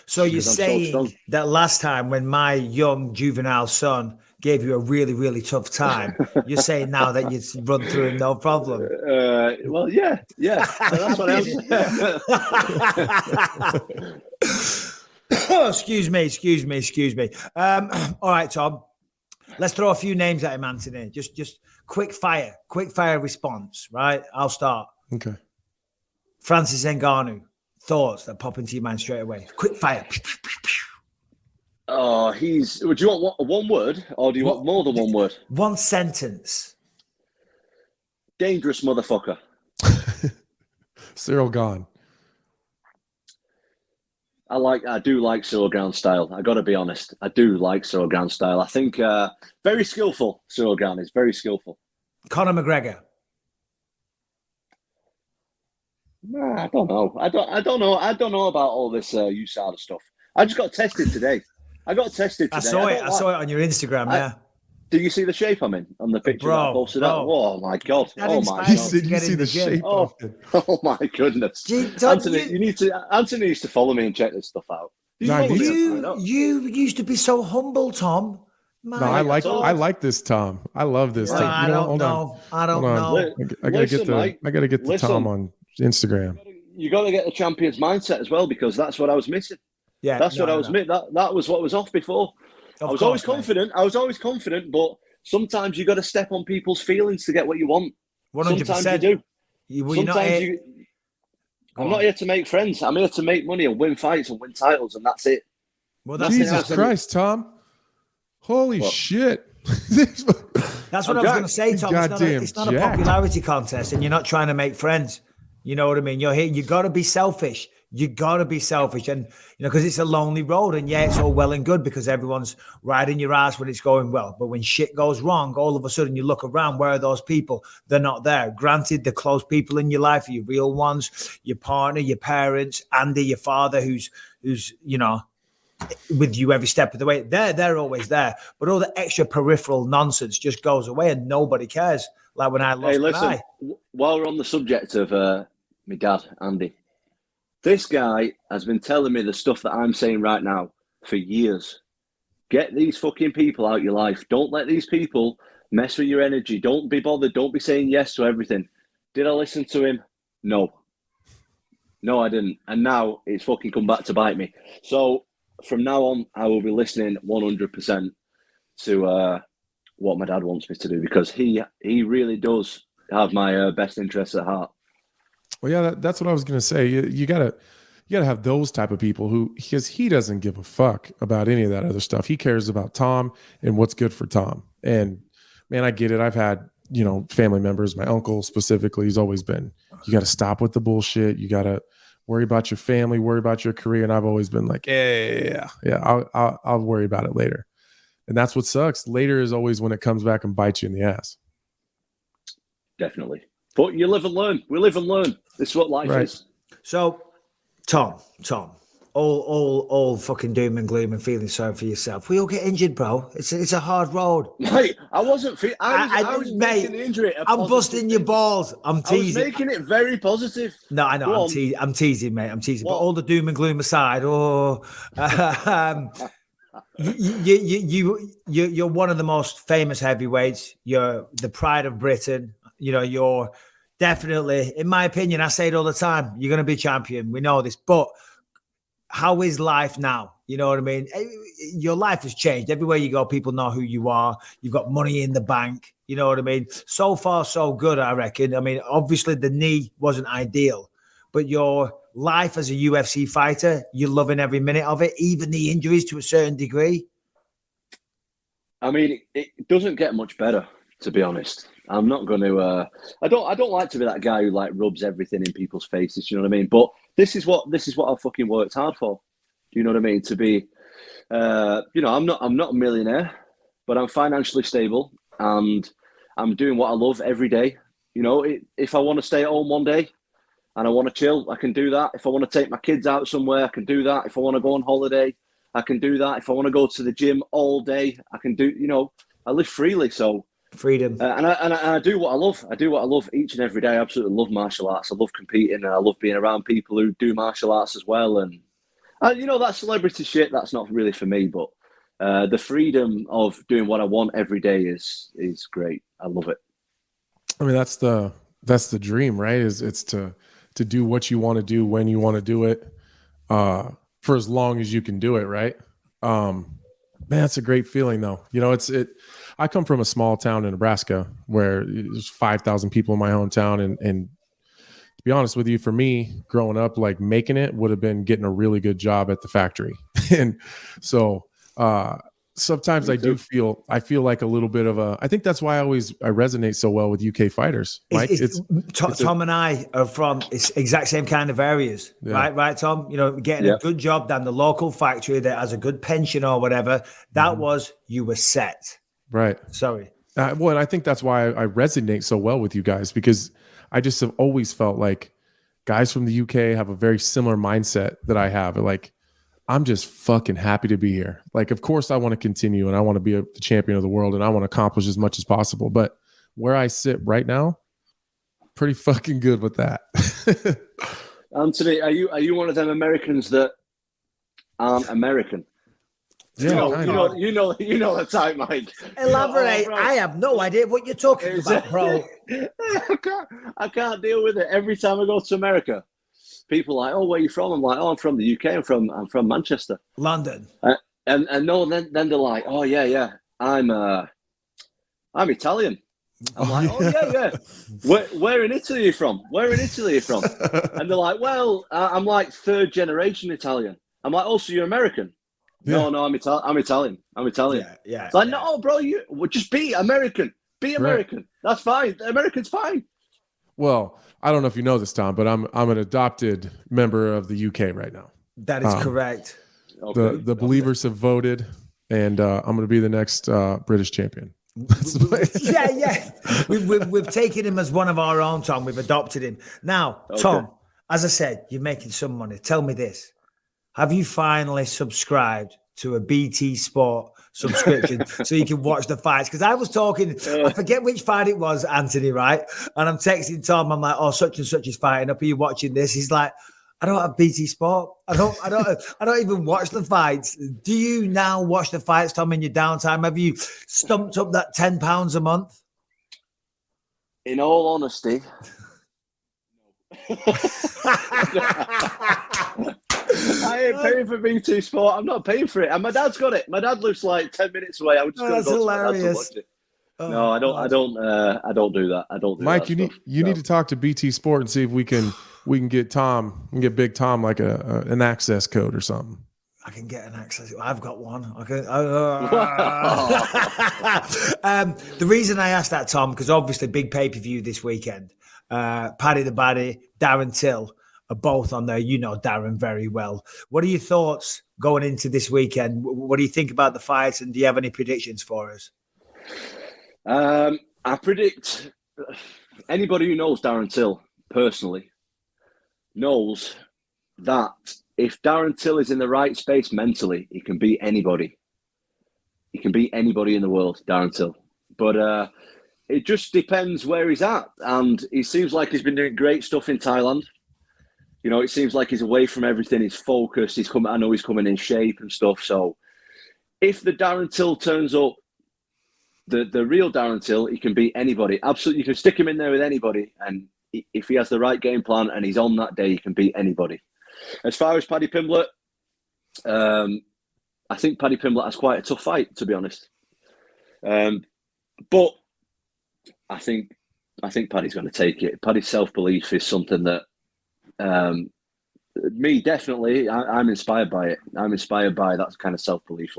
F: So you're saying that last time when my young juvenile son gave you a really, really tough time, you're saying now that you'd run through him no problem?
J: Well, yeah. That's what else.
F: Excuse me. All right, Tom. Let's throw a few names at him, Anthony. Just quick fire response, right? I'll start.
G: Okay.
F: Francis Ngannou. Thoughts that pop into your mind straight away. Quick fire.
J: Oh, would you want one word or do you want more than one word?
F: One sentence.
J: Dangerous motherfucker.
G: Cyril Gahn.
J: I do like Cyril Gahn's style. I got to be honest. I do like Cyril Gahn's style. I think very skillful. Cyril Gahn is very skillful.
F: Conor McGregor.
J: Nah, I don't know. I don't know about all this USADA stuff. I just got tested today. I saw it
F: on your Instagram. Yeah.
J: Did you see the shape I'm in on the picture that I posted up? Oh my God!
F: You
G: see the shape.
J: Oh my goodness! Anthony, you need to. Anthony needs to follow me and check this stuff out.
F: You used to be so humble, Tom.
G: I like this Tom. I love this Tom.
F: I don't know. I
G: gotta get the Tom on Instagram.
J: You got to get the champion's mindset as well, because that's what I was missing.
F: Yeah,
J: that's what I was missing. That was what was off before. I was always confident, but sometimes you got to step on people's feelings to get what you want.
F: 100%.
J: Sometimes you do. I'm not here to make friends. I'm here to make money and win fights and win titles, and that's it.
G: Well, Jesus Christ, Tom! Holy shit!
F: That's what I was going to say, Tom. It's not a popularity contest, and you're not trying to make friends. You know what I mean? You're here. You got to be selfish. You got to be selfish, and because it's a lonely road, and it's all well and good because everyone's riding your ass when it's going well. But when shit goes wrong, all of a sudden you look around. Where are those people? They're not there. Granted, the close people in your life are your real ones, your partner, your parents, Andy, your father, who's with you every step of the way. They're always there. But all the extra peripheral nonsense just goes away, and nobody cares. Like when I lost my eye.
J: While we're on the subject of my dad, Andy. This guy has been telling me the stuff that I'm saying right now for years. Get these fucking people out of your life. Don't let these people mess with your energy. Don't be bothered. Don't be saying yes to everything. Did I listen to him? No, I didn't. And now it's fucking come back to bite me. So from now on, I will be listening 100% to what my dad wants me to do, because he really does have my best interests at heart.
G: Well, yeah, that's what I was going to say. You gotta have those type of people because he doesn't give a fuck about any of that other stuff. He cares about Tom and what's good for Tom. And man, I get it. I've had, family members, my uncle specifically, he's always been, you got to stop with the bullshit. You got to worry about your family, worry about your career. And I've always been like, yeah, I'll worry about it later. And that's what sucks. Later is always when it comes back and bites you in the ass.
J: Definitely. But you live and learn. We live and learn. This is what life is.
F: So, Tom, all fucking doom and gloom and feeling sorry for yourself. We all get injured, bro. It's a hard road.
J: Mate, I wasn't. I was making the injury.
F: I'm busting your balls. I'm teasing.
J: I was making it very positive.
F: No, I know. I'm teasing, mate. I'm teasing. What? But all the doom and gloom aside, you're one of the most famous heavyweights. You're the pride of Britain. You're Definitely. In my opinion, I say it all the time. You're going to be champion. We know this. But how is life now? You know what I mean? Your life has changed. Everywhere you go, people know who you are. You've got money in the bank. You know what I mean? So far, so good, I reckon. I mean, obviously, the knee wasn't ideal. But your life as a UFC fighter, you're loving every minute of it, even the injuries to a certain degree.
J: I mean, it doesn't get much better, to be honest. I'm not going to. I don't like to be that guy who like rubs everything in people's faces. You know what I mean? But this is what I fucking worked hard for. Do you know what I mean? To be, I'm not a millionaire, but I'm financially stable and I'm doing what I love every day. You know, if I want to stay at home one day and I want to chill, I can do that. If I want to take my kids out somewhere, I can do that. If I want to go on holiday, I can do that. If I want to go to the gym all day, I can do. You know, I live freely, so.
F: Freedom.
J: And I do what I love. I do what I love each and every day. I absolutely love martial arts. I love competing and I love being around people who do martial arts as well. And, that celebrity shit, that's not really for me. But the freedom of doing what I want every day is great. I love it.
G: I mean, that's the dream, right? It's to do what you want to do when you want to do it for as long as you can do it, right? Man, that's a great feeling, though. You know, I come from a small town in Nebraska where there's 5,000 people in my hometown. And to be honest with you, for me, growing up, like making it would have been getting a really good job at the factory. And so sometimes I feel like a little bit of I think that's why I resonate so well with UK fighters. Mike,
F: Tom and I are from exact same kind of areas, right, Tom? You know, getting a good job down the local factory that has a good pension or whatever. That was, you were set.
G: Right.
F: Sorry.
G: Well, and I think that's why I resonate so well with you guys, because I just have always felt like guys from the UK have a very similar mindset that I have. Like, I'm just fucking happy to be here. Like, of course I want to continue and I want to be the champion of the world and I want to accomplish as much as possible. But where I sit right now, pretty fucking good with that.
J: Anthony, are you one of them Americans that aren't American?
G: Yeah,
J: you know the type, Mike.
F: Elaborate. I have no idea what you're talking about, bro.
J: I can't deal with it. Every time I go to America, people are like, "Oh, where are you from?" I'm like, "Oh, I'm from the UK. I'm from Manchester,
F: London."
J: And then they're like, "Oh yeah, I'm Italian." I'm like, "Oh yeah. Where in Italy are you from? Where in Italy are you from?" And they're like, "Well, I'm like third generation Italian." I'm like, "Oh, so you're American?" Yeah. No, I'm Italian.
F: Yeah.
J: It's like, no, bro, you just be American. Be American. Right. That's fine. American's fine.
G: Well, I don't know if you know this, Tom, but I'm an adopted member of the UK right now.
F: That is correct.
G: The believers have voted, and I'm going to be the next British champion.
F: Yeah. We've taken him as one of our own, Tom. We've adopted him. Now, Tom, as I said, you're making some money. Tell me this. Have you finally subscribed to a BT Sport subscription so you can watch the fights? Because I was talking, I forget which fight it was, Anthony, right? And I'm texting Tom. I'm like, "Oh, such and such is fighting up. Are you watching this?" He's like, "I don't have BT Sport. I don't even watch the fights." Do you now watch the fights, Tom, in your downtime? Have you stumped up that £10 a month?
J: In all honesty. I ain't paying for BT Sport. I'm not paying for it. And my dad's got it. My dad lives like 10 minutes away. I would just go to my dad to watch it. No, I don't do that. I don't do
G: Mike,
J: that.
G: You need to talk to BT Sport and see if we can get Big Tom like an access code or something.
F: I can get an access. I've got one. The reason I asked that, Tom, because obviously big pay-per-view this weekend. Paddy the Baddy, Darren Till are both on there. You know Darren very well. What are your thoughts going into this weekend? What do you think about the fights, and do you have any predictions for us?
J: I predict anybody who knows Darren Till personally knows that if Darren Till is in the right space mentally, he can beat anybody. He can beat anybody in the world, Darren Till. But it just depends where he's at. And he seems like he's been doing great stuff in Thailand. You know, it seems like he's away from everything. He's focused. I know he's coming in shape and stuff. So if the Darren Till turns up the real Darren Till, he can beat anybody. Absolutely, you can stick him in there with anybody, and if he has the right game plan and he's on that day, he can beat anybody. As far as Paddy Pimblett, I think Paddy Pimblett has quite a tough fight, to be honest. But I think Paddy's going to take it. Paddy's self-belief is something that me, definitely, I'm inspired by it. I'm inspired by that kind of self-belief.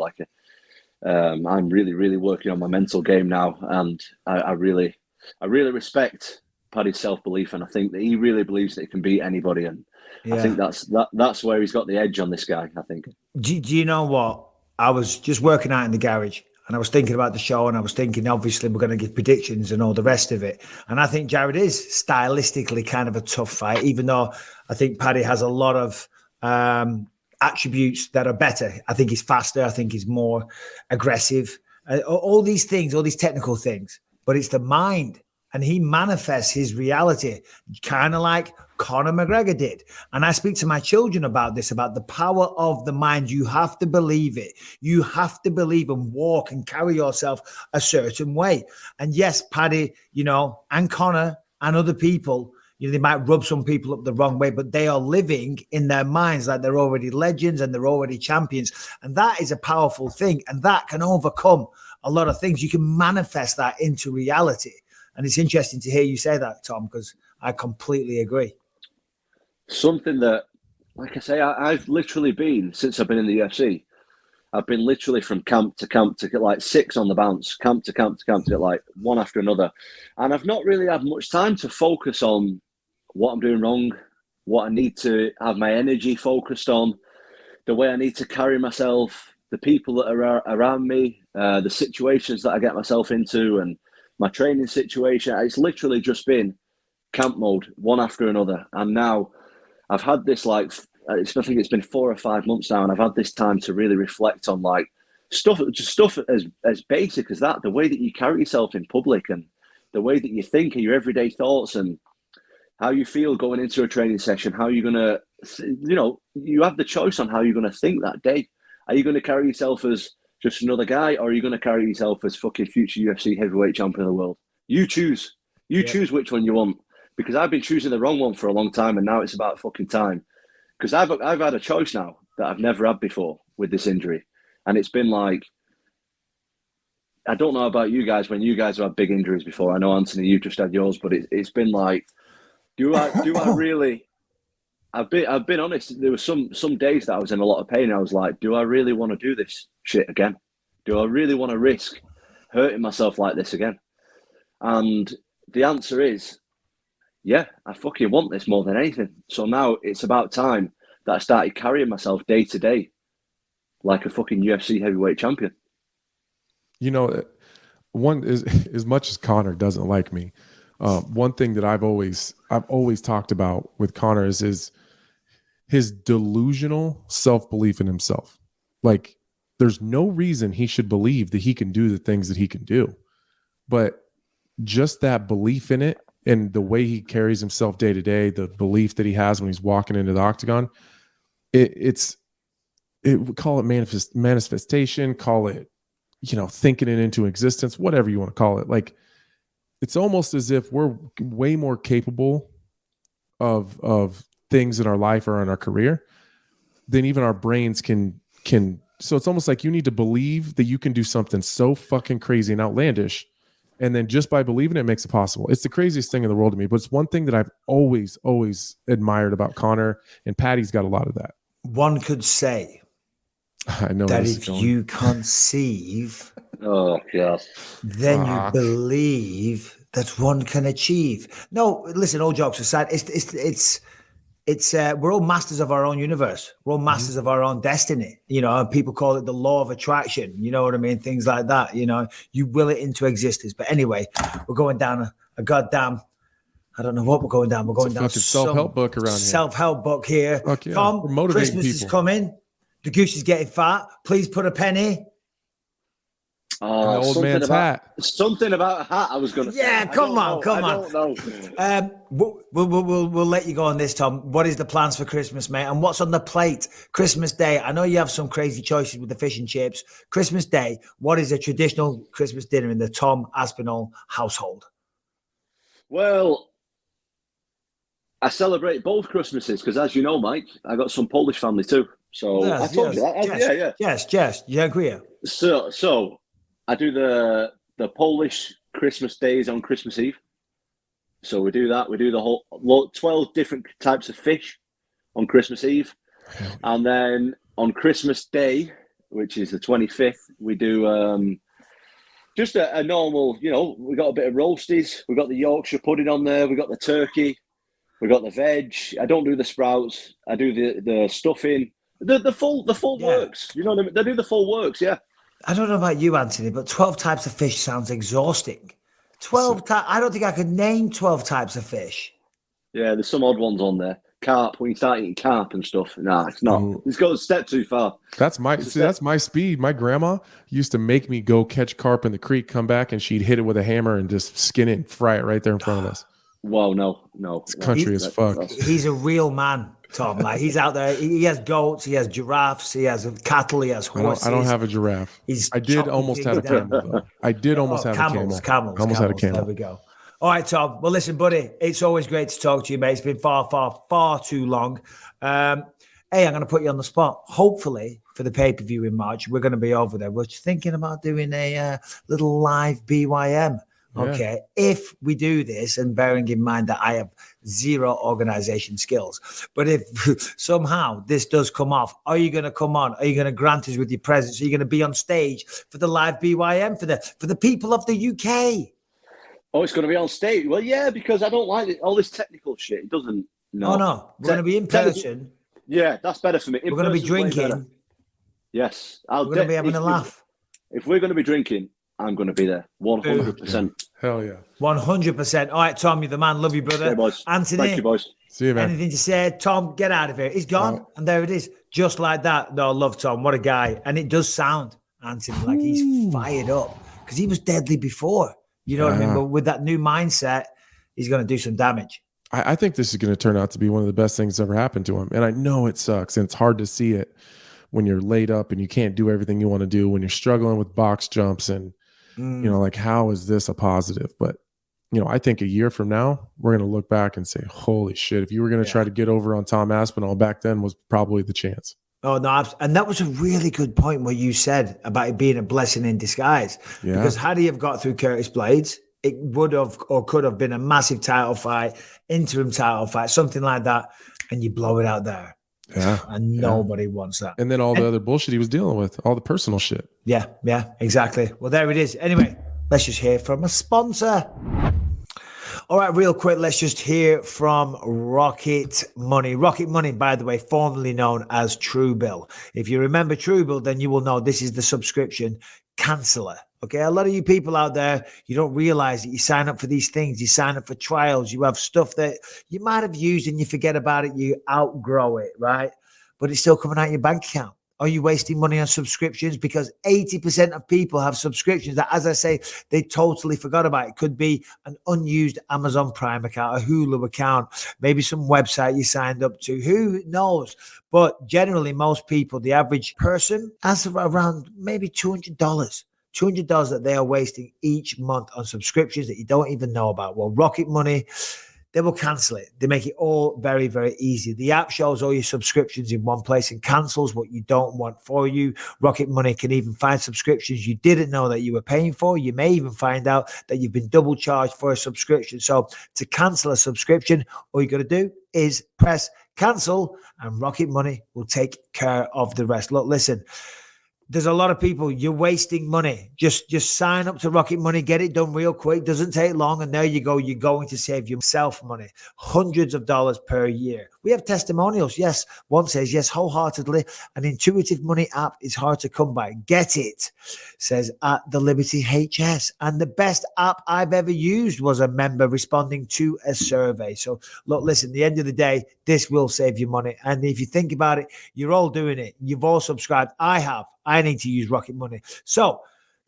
J: I'm really, really working on my mental game now, and I really respect Paddy's self-belief, and I think that he really believes that he can beat anybody, and I think that's where he's got the edge on this guy, I think.
F: Do you know what? I was just working out in the garage, and I was thinking about the show, and I was thinking, obviously, we're going to give predictions and all the rest of it. And I think Jared is stylistically kind of a tough fight, even though I think Paddy has a lot of attributes that are better. I think he's faster. I think he's more aggressive. All these things, all these technical things, but it's the mind. And he manifests his reality, kind of like Conor McGregor did. And I speak to my children about this, about the power of the mind. You have to believe it. You have to believe and walk and carry yourself a certain way. And yes, Paddy, and Conor and other people, they might rub some people up the wrong way, but they are living in their minds like they're already legends and they're already champions. And that is a powerful thing. And that can overcome a lot of things. You can manifest that into reality. And it's interesting to hear you say that, Tom, because I completely agree.
J: Something that, like I say, I've literally been, since I've been in the UFC, I've been literally from camp to camp to get like 6 on the bounce, camp to camp to camp to get like one after another. And I've not really had much time to focus on what I'm doing wrong, what I need to have my energy focused on, the way I need to carry myself, the people that are around me, the situations that I get myself into, and my training situation. It's literally just been camp mode, one after another. And now I've had this I think it's been 4 or 5 months now, and I've had this time to really reflect on stuff as basic as that, the way that you carry yourself in public and the way that you think and your everyday thoughts and how you feel going into a training session, how you're going to, you have the choice on how you're going to think that day. Are you going to carry yourself as just another guy, or are you going to carry yourself as fucking future UFC heavyweight champion of the world? You choose. You choose which one you want. Because I've been choosing the wrong one for a long time, and now it's about fucking time. Because I've had a choice now that I've never had before with this injury. And it's been like, I don't know about you guys when you guys have had big injuries before. I know, Anthony, you just had yours, but it's been like, do I really... I've been honest. There were some days that I was in a lot of pain. I was like, do I really want to do this shit again? Do I really want to risk hurting myself like this again? And the answer is, yeah, I fucking want this more than anything. So now it's about time that I started carrying myself day to day like a fucking UFC heavyweight champion.
G: One is, as much as Conor doesn't like me, one thing that I've always talked about with Conor is his delusional self-belief in himself. Like, there's no reason he should believe that he can do the things that he can do. But just that belief in it and the way he carries himself day to day, the belief that he has when he's walking into the octagon, we call it manifestation, call it, thinking it into existence, whatever you want to call it. Like, it's almost as if we're way more capable of things in our life or in our career than even our brains can. So it's almost like you need to believe that you can do something so fucking crazy and outlandish. And then just by believing it makes it possible. It's the craziest thing in the world to me, but it's one thing that I've always admired about Conor, and Paddy's got a lot of that.
F: One could say
G: I know
F: that if you conceive, then you believe that one can achieve. No, listen, all jokes aside, it's we're all masters of our own universe. We're all masters of our own destiny. And people call it the law of attraction. You know what I mean? Things like that. You will it into existence. But anyway, we're going down a goddamn, I don't know what we're going down. We're going down
G: self-help book around here.
F: Self-help book here.
G: Yeah.
F: Tom, Christmas is coming. The goose is getting fat. Please put a penny
G: And the old man's hat.
J: Something about a hat. I was going to say.
F: Yeah, come on.
J: I don't know.
F: We'll let you go on this, Tom. What is the plans for Christmas, mate? And what's on the plate? Christmas Day. I know you have some crazy choices with the fish and chips. Christmas Day. What is a traditional Christmas dinner in the Tom Aspinall household?
J: Well, I celebrate both Christmases because, as you know, Mike, I got some Polish family too. So I told you that.
F: Yes. You agree?
J: So I do the Polish Christmas days on Christmas Eve. So we do that. We do the whole 12 different types of fish on Christmas Eve. And then on Christmas Day, which is the 25th, we do just a normal, we got a bit of roasties. We got the Yorkshire pudding on there. We got the turkey. We got the veg. I don't do the sprouts. I do the stuffing. The full works. You know what I mean? They do the full works, yeah.
F: I don't know about you, Anthony, but 12 types of fish sounds exhausting. 12 types. I don't think I could name 12 types of fish.
J: Yeah, there's some odd ones on there. Carp, when you start eating carp and stuff. Nah, it's not. It's got a step too far.
G: That's my speed. My grandma used to make me go catch carp in the creek, come back, and she'd hit it with a hammer and just skin it and fry it right there in front of us.
J: Whoa, no.
G: It's country as fuck.
F: He's a real man, Tom. Like, he's out there. He has goats. He has giraffes. He has cattle. He has horses.
G: I don't have a giraffe. I did almost have a camel, though. I did almost have a camel.
F: Camels.
G: Had a camel.
F: There we go. All right, Tom. Well, listen, buddy, it's always great to talk to you, mate. It's been far too long. Hey, I'm going to put you on the spot. Hopefully, for the pay-per-view in March, we're going to be over there. We're thinking about doing a little live BYM. Okay, if we do this, and bearing in mind that I have zero organization skills, but if somehow this does come off, are you going to come on? Are you going to grant us with your presence? Are you going to be on stage for the live BYM for the people of the UK?
J: Oh, it's going to be on stage. Well, yeah, because I don't like all this technical shit. It doesn't. No,
F: we're going to be in person.
J: Yeah, that's better for me.
F: We're going to be drinking.
J: Yes,
F: we're going to be having a laugh.
J: If we're going to be drinking, I'm going to be there, 100%.
G: Hell yeah.
F: 100%. All right, Tom, you're the man. Love you, brother.
J: Hey, boys.
F: Anthony.
J: Thank you, boys.
G: See you, man.
F: Anything to say? Tom, get out of here. He's gone, and there it is. Just like that. No, I love Tom. What a guy. And it does sound, Anthony, like he's fired up because he was deadly before. You know what I mean? But with that new mindset, he's going to do some damage.
G: I think this is going to turn out to be one of the best things that's ever happened to him. And I know it sucks, and it's hard to see it when you're laid up and you can't do everything you want to do, when you're struggling with box jumps and like, how is this a positive? But, I think a year from now, we're going to look back and say, holy shit, if you were going to try to get over on Tom Aspinall back then, was probably the chance.
F: Oh, no. And that was a really good point what you said about it being a blessing in disguise. Yeah. Because had he have got through Curtis Blades, it would have or could have been a massive title fight, interim title fight, something like that. And you blow it out there.
G: Yeah.
F: And nobody wants that.
G: And then all the other bullshit he was dealing with, all the personal shit.
F: Yeah, exactly. Well, there it is. Anyway, let's just hear from a sponsor. All right, real quick, let's just hear from Rocket Money. Rocket Money, by the way, formerly known as Truebill. If you remember Truebill, then you will know this is the subscription canceller. Okay, a lot of you people out there, you don't realize that you sign up for these things. You sign up for trials. You have stuff that you might have used and you forget about it. You outgrow it, right? But it's still coming out of your bank account. Are you wasting money on subscriptions? Because 80% of people have subscriptions that, as I say, they totally forgot about. It could be an unused Amazon Prime account, a Hulu account, maybe some website you signed up to. Who knows? But generally, most people, the average person, has around maybe $200. $200 that they are wasting each month on subscriptions that you don't even know about. Well, Rocket Money, they will cancel it. They make it all very, very easy. The app shows all your subscriptions in one place and cancels what you don't want for you. Rocket Money can even find subscriptions you didn't know that you were paying for. You may even find out that you've been double charged for a subscription. So to cancel a subscription, all you got to do is press cancel and Rocket Money will take care of the rest. Look, listen. There's a lot of people, you're wasting money. Just sign up to Rocket Money, get it done real quick. Doesn't take long. And there you go. You're going to save yourself money. Hundreds of dollars per year. We have testimonials. Yes. One says, yes, wholeheartedly. An intuitive money app is hard to come by. Get it, says at the Liberty HS. And the best app I've ever used was a member responding to a survey. So look, listen, at the end of the day, this will save you money. And if you think about it, you're all doing it. You've all subscribed. I have. I need to use Rocket Money. So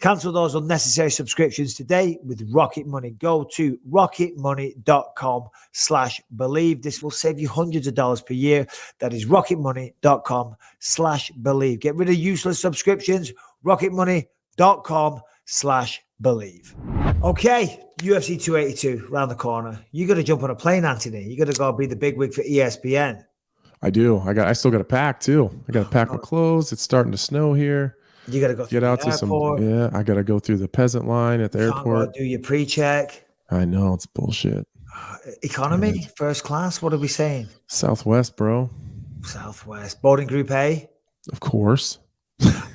F: Cancel those unnecessary subscriptions today with Rocket Money. Go to rocketmoney.com/believe. This will save you hundreds of dollars per year. That is rocketmoney.com/believe. Get rid of useless subscriptions. rocketmoney.com/believe. Okay, UFC 282 around the corner. You got to jump on a plane, Anthony. You got to go be the big wig for ESPN.
G: I do. I still got to pack too. I got to pack my clothes. It's starting to snow here.
F: You got to go
G: get out to
F: airport.
G: I got to go through the peasant line at the airport.
F: Do your pre-check.
G: I know it's bullshit.
F: Economy, first class. What are we saying?
G: Southwest, bro.
F: Southwest. Boarding Group A.
G: Of course.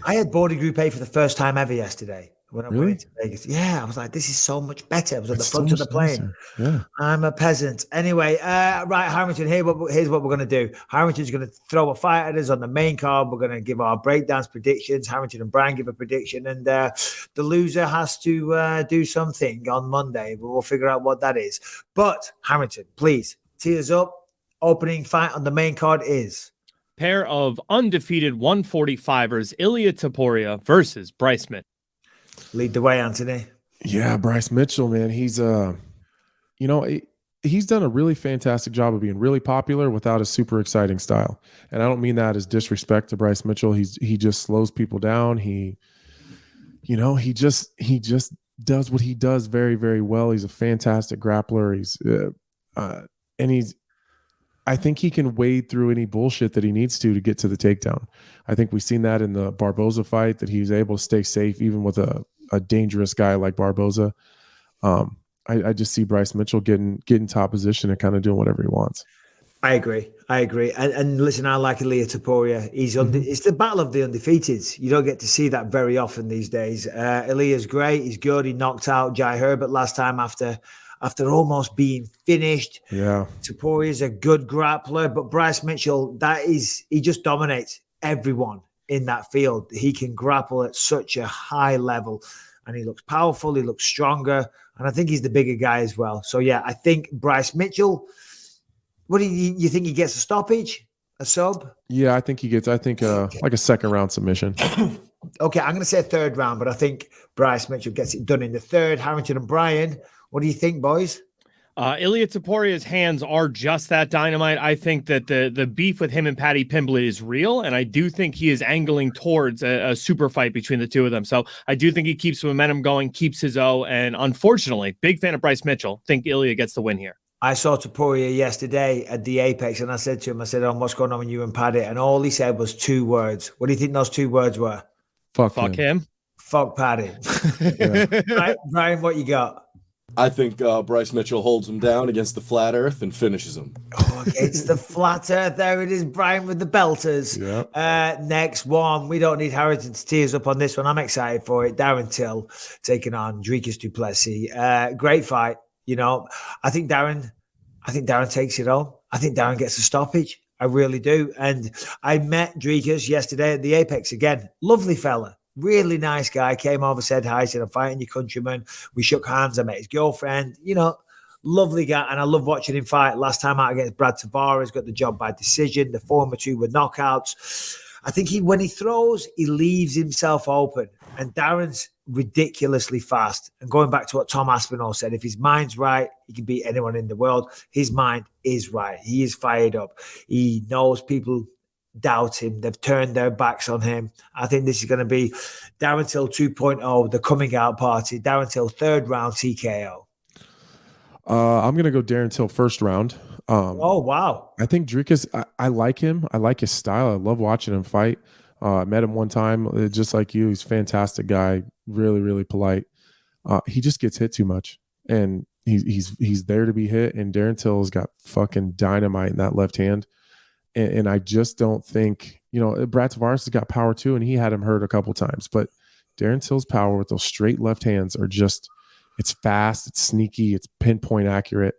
F: I had boarding Group A for the first time ever yesterday when I
G: Really?
F: went into Vegas. Yeah, I was like, this is so much better. I was at the front of the plane.
G: Yeah.
F: I'm a peasant. Anyway, right, Harrington, here's what we're going to do. Harrington's going to throw a fight at us on the main card. We're going to give our breakdowns predictions. Harrington and Brian give a prediction, and the loser has to do something on Monday. But we'll figure out what that is. But, Harrington, please, tee us up. Opening fight on the main card is...
H: Pair of undefeated 145ers, Ilya Topuria versus Bryce Mitchell.
F: Lead the way, Anthony.
G: Yeah, Bryce Mitchell, man. He's he's done a really fantastic job of being really popular without a super exciting style. And I don't mean that as disrespect to Bryce Mitchell. He just slows people down. He just does what he does very, very well. He's a fantastic grappler. I think he can wade through any bullshit that he needs to get to the takedown. I think we've seen that in the Barboza fight, that he's able to stay safe even with a dangerous guy like Barboza. I just see Bryce Mitchell getting top position and kind of doing whatever he wants.
F: I agree. And listen, I like Ilya Topuria. It's the battle of the undefeateds. You don't get to see that very often these days. Ilya's great. He's good. He knocked out Jai Herbert last time after almost being finished.
G: Yeah.
F: Topuria's a good grappler, but Bryce Mitchell, he just dominates everyone in that field. He can grapple at such a high level, and he looks powerful. He looks stronger, and I think he's the bigger guy as well. So yeah, I think Bryce Mitchell. What do you think he gets a stoppage, a sub?
G: Yeah, I think he gets. like a second round submission.
F: Okay, I'm going to say a third round, but I think Bryce Mitchell gets it done in the third. Harrington and Brian, what do you think, boys?
H: Ilya Topuria's hands are just that dynamite. I think that the beef with him and Paddy Pimblett is real, and I do think he is angling towards a super fight between the two of them. So I do think he keeps the momentum going, keeps his O, and unfortunately, big fan of Bryce Mitchell. Think Ilya gets the win here. I
F: saw Topuria yesterday at the Apex, and I said to him, what's going on with you and Paddy? And all he said was 2 words. What do you think those 2 words were?
G: Fuck
H: him.
F: Fuck Paddy. Right, Brian, what you got?
A: I think Bryce Mitchell holds him down against the flat earth and finishes him.
F: It's the flat earth. There it is, Brian with the belters.
G: Yep.
F: Next one. We don't need Harrington to tee us up on this one. I'm excited for it. Darren Till taking on Dricus du Plessis. Great fight. I think Darren takes it on. I think Darren gets a stoppage. I really do. And I met Dricus yesterday at the Apex again. Lovely fella. Really nice guy. Came over, said hi, said, I'm fighting your countryman. We shook hands. I met his girlfriend. Lovely guy. And I love watching him fight. Last time out against Brad Tavares, got the job by decision. The former 2 were knockouts. I think when he throws, he leaves himself open. And Darren's ridiculously fast. And going back to what Tom Aspinall said, if his mind's right, he can beat anyone in the world. His mind is right. He is fired up. He knows people doubt him. They've turned their backs on him. I think this is going to be Darren Till 2.0, the coming out party. Darren Till 3rd round TKO.
G: I'm going to go Darren Till 1st round.
F: Oh, wow.
G: I think Dricus, I like him. I like his style. I love watching him fight. I met him one time, just like you. He's a fantastic guy. Really, really polite. He just gets hit too much. And he's there to be hit. And Darren Till's got fucking dynamite in that left hand. And I just don't think, Brad Tavares has got power too, and he had him hurt a couple times. But Darren Till's power with those straight left hands are just, it's fast, it's sneaky, it's pinpoint accurate.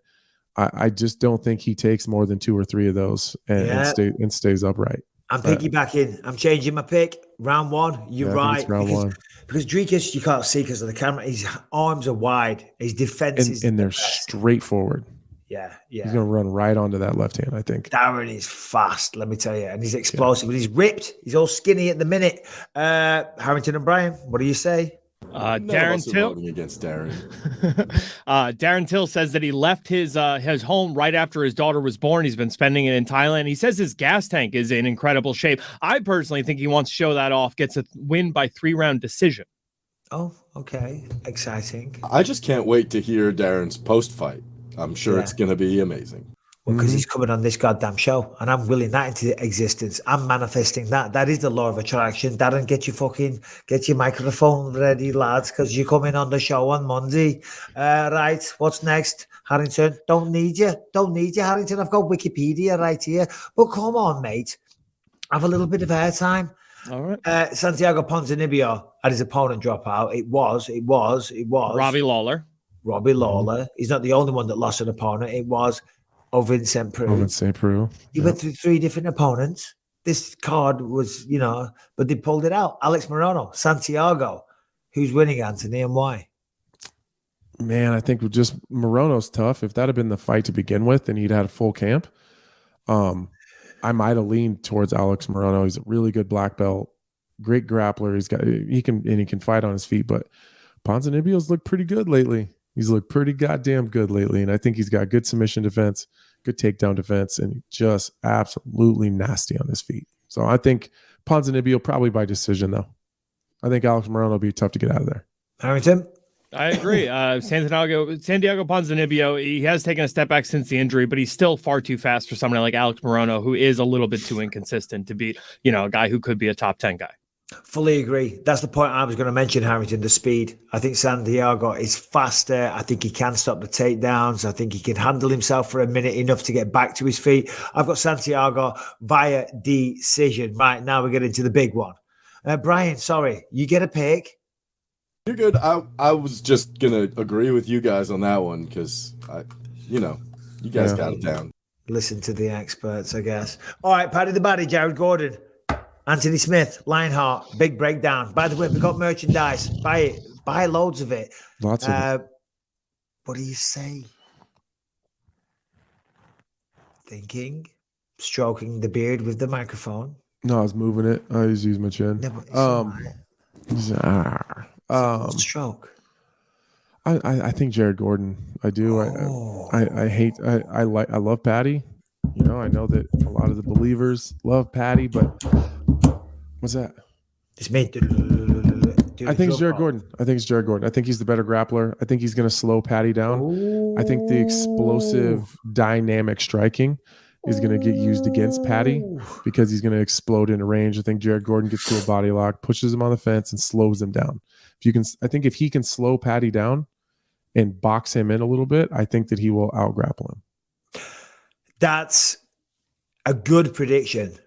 G: I just don't think he takes more than 2 or 3 of those and stays upright.
F: I'm piggybacking. I'm changing my pick. Round 1. You're right.
G: Round 1.
F: Because Dricus, you can't see because of the camera. His arms are wide. His defense is
G: and they're straightforward.
F: Yeah.
G: He's going to run right onto that left hand, I think.
F: Darren is fast, let me tell you. And he's explosive. And he's ripped. He's all skinny at the minute. Harrington and Brian, what do you say?
A: None of
H: Darren
A: us are
H: Till.
A: voting against Darren.
H: Darren Till says that he left his home right after his daughter was born. He's been spending it in Thailand. He says his gas tank is in incredible shape. I personally think he wants to show that off. Gets a win by 3-round decision.
F: Oh, okay. Exciting.
A: I just can't wait to hear Darren's post-fight. I'm sure it's going to be amazing.
F: Well, because he's coming on this goddamn show, and I'm willing that into existence. I'm manifesting that. That is the law of attraction. Darren, get your microphone ready, lads, because you're coming on the show on Monday. Right, what's next, Harrington? Don't need you, Harrington. I've got Wikipedia right here. But come on, mate. Have a little bit of airtime.
H: All right.
F: Santiago Ponzinibbio had his opponent drop out. It was
H: Robbie Lawler.
F: He's not the only one that lost an opponent. It was Vincent Peru. He went through 3 different opponents. This card was, but they pulled it out. Alex Morono, Santiago. Who's winning, Anthony, and why?
G: Man, I think just Morono's tough. If that had been the fight to begin with and he'd had a full camp, I might have leaned towards Alex Morono. He's a really good black belt, great grappler. He can fight on his feet, but Ponzinibbio's looked pretty good lately. He's looked pretty goddamn good lately, and I think he's got good submission defense, good takedown defense, and just absolutely nasty on his feet. So I think Ponzinibbio probably by decision, though. I think Alex Morono will be tough to get out of there.
F: Harrington?
H: I agree. Santiago Ponzinibbio, he has taken a step back since the injury, but he's still far too fast for someone like Alex Morono, who is a little bit too inconsistent to be, a guy who could be a top 10 guy.
F: Fully agree. That's the point I was going to mention, Harrington, the speed. I think Santiago is faster. I think he can stop the takedowns. I think he can handle himself for a minute enough to get back to his feet. I've got Santiago via decision. Right, now we get into the big one. Brian, sorry, you get a pick.
A: You're good. I was just going to agree with you guys on that one because, you guys got it down.
F: Listen to the experts, I guess. All right, Paddy the Baddy, Jared Gordon. Anthony Smith, Lionheart, big breakdown. By the way, we got merchandise. Buy it. Buy loads of it.
G: Lots of it.
F: What do you say? Thinking, stroking the beard with the microphone.
G: No, I was moving it. I was using my chin.
F: No, stroke.
G: I think Jared Gordon. I do. I love Patty. I know that a lot of the believers love Patty, but what's that?
F: It's me.
G: I think it's Jared Gordon. I think he's the better grappler. I think he's going to slow Patty down. Ooh. I think the explosive dynamic striking is going to get used against Patty because he's going to explode into range. I think Jared Gordon gets to a body lock, pushes him on the fence, and slows him down. I think if he can slow Patty down and box him in a little bit, I think that he will out-grapple him.
F: That's a good prediction,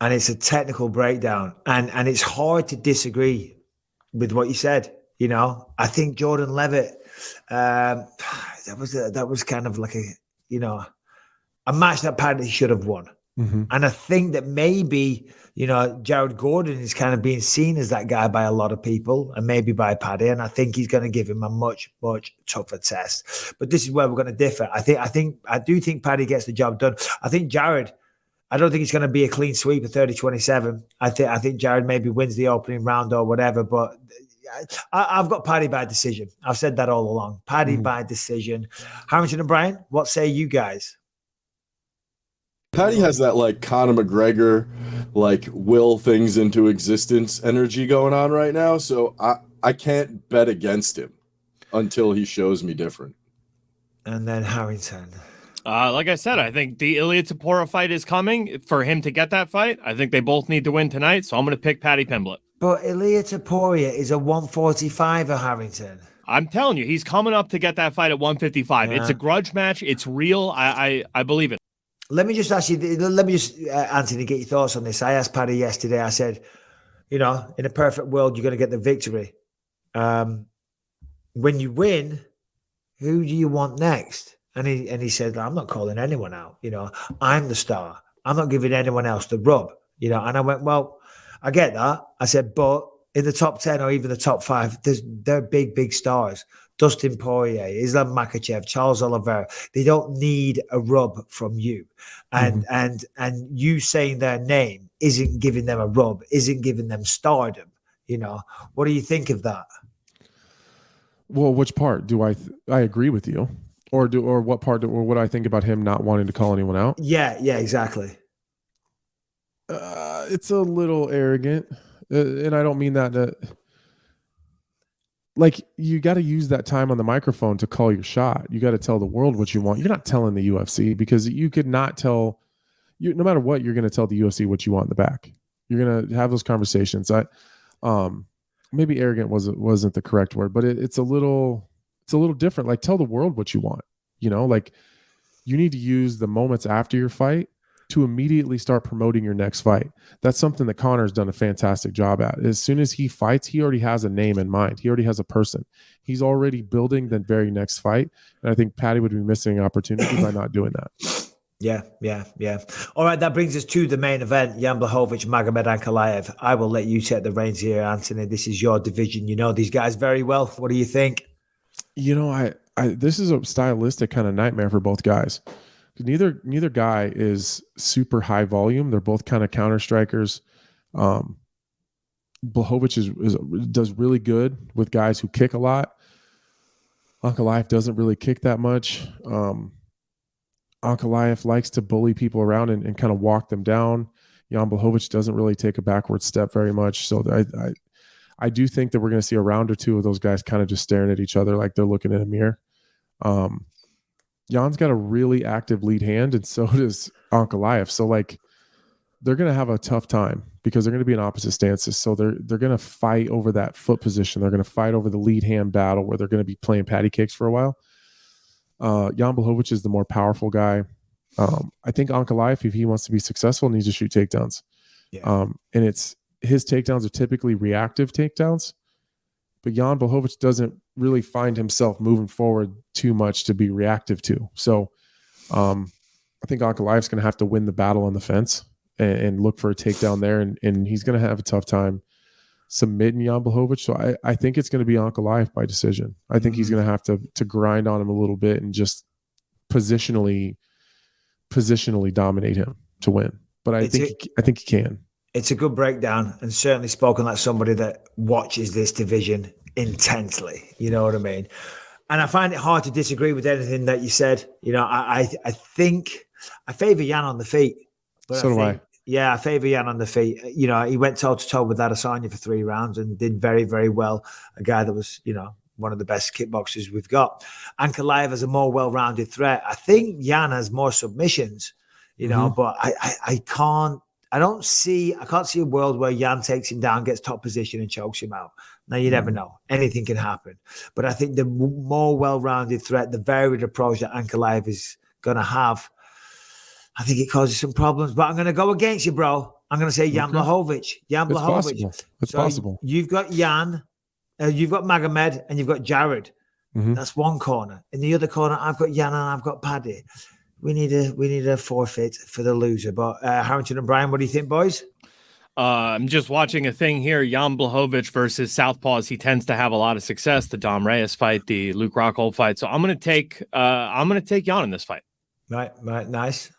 F: and it's a technical breakdown, and it's hard to disagree with what you said. I think Jordan Levitt, that was kind of like a match that Paddy should have won. Mm-hmm. And I think that maybe, Jared Gordon is kind of being seen as that guy by a lot of people and maybe by Paddy. And I think he's going to give him a much, much tougher test. But this is where we're going to differ. I do think Paddy gets the job done. I think Jared, I don't think it's going to be a clean sweep of 30-27. I think Jared maybe wins the opening round or whatever, but I've got Paddy by decision. I've said that all along. Paddy by decision. Harrington and Brian, what say you guys?
A: Patty has that Conor McGregor, will things into existence energy going on right now. So I can't bet against him until he shows me different.
F: And then Harrington.
H: Like I said, I think the Ilia Topuria fight is coming for him to get that fight. I think they both need to win tonight. So I'm going to pick Paddy Pimblett.
F: But Ilia Topuria is a 145er, Harrington.
H: I'm telling you, he's coming up to get that fight at 155. Yeah. It's a grudge match. It's real. I believe it.
F: Let me just ask you, Anthony, get your thoughts on this. I asked Paddy yesterday, I said, in a perfect world, you're going to get the victory. When you win, who do you want next? And he said, I'm not calling anyone out. I'm the star. I'm not giving anyone else the rub. And I went, well, I get that. I said, but in the top 10 or even the top 5, they're big, big stars. Dustin Poirier, Islam Makhachev, Charles Oliveira. They don't need a rub from you. And you saying their name isn't giving them a rub, isn't giving them stardom. What do you think of that?
G: Well, which part do I agree with you, or what part or what I think about him not wanting to call anyone out?
F: Yeah, exactly.
G: It's a little arrogant, and I don't mean that. Like, you got to use that time on the microphone to call your shot. You got to tell the world what you want. You're not telling the UFC, because you could not tell you, no matter what, you're going to tell the UFC what you want in the back. You're going to have those conversations. Maybe arrogant wasn't the correct word, but it's a little different. Like, tell the world what you want, like, you need to use the moments after your fight to immediately start promoting your next fight. That's something that Conor's done a fantastic job at. As soon as he fights, he already has a name in mind. He already has a person. He's already building the very next fight. And I think Patty would be missing an opportunity by not doing that.
F: Yeah. All right, that brings us to the main event, Jan Blachowicz, Magomed Ankalaev. I will let you take the reins here, Anthony. This is your division. You know these guys very well. What do you think? This is a stylistic kind of nightmare for both guys. Neither guy is super high volume. They're both kind of counter strikers. Blachowicz does really good with guys who kick a lot. Ankalaev doesn't really kick that much. Ankalaev likes to bully people around and kind of walk them down. Jan Blachowicz doesn't really take a backward step very much. So I do think that we're going to see a round or two of those guys kind of just staring at each other like they're looking in a mirror. Jan's got a really active lead hand, and so does Ankalaev. So, like, they're going to have a tough time because they're going to be in opposite stances. So they're going to fight over that foot position. They're going to fight over the lead hand battle where they're going to be playing patty cakes for a while. Jan Blachowicz is the more powerful guy. I think Ankalaev, if he wants to be successful, needs to shoot takedowns. Yeah.
G: And his takedowns are typically reactive takedowns, but Jan Blachowicz doesn't really find himself moving forward too much to be reactive to. So I think Ankalaev's going to have to win the battle on the fence and look for a takedown there, and he's going to have a tough time submitting Jan Blachowicz. So I think it's going to be Ankalaev by decision. I think he's going to have to grind on him a little bit and just positionally dominate him to win. But I think he can.
F: It's a good breakdown, and certainly spoken like somebody that watches this division intensely. You know what I mean? And I find it hard to disagree with anything that you said. I think I favor Jan on the feet. But
G: So do I.
F: Yeah, I favor Jan on the feet. He went toe-to-toe with Adesanya for 3 rounds and did very, very well. A guy that was, one of the best kickboxers we've got. Ankalaev has a more well-rounded threat. I think Jan has more submissions, but I can't see a world where Jan takes him down, gets top position and chokes him out. Now, you never know. Anything can happen. But I think the more well-rounded threat, the varied approach that Ankalaev is going to have, I think it causes some problems. But I'm going to go against you, bro. I'm going to say Jan Blachowicz. Jan Blachowicz.
G: It's possible.
F: You've got Jan, you've got Magomed, and you've got Jared.
G: Mm-hmm.
F: That's one corner. In the other corner, I've got Jan and I've got Paddy. We need a forfeit for the loser. But Harrington and Brian, what do you think, boys?
H: I'm just watching a thing here. Jan Blachowicz versus Southpaws. He tends to have a lot of success. The Dom Reyes fight, the Luke Rockhold fight. So I'm going to take Jan in this fight.
F: Right, nice.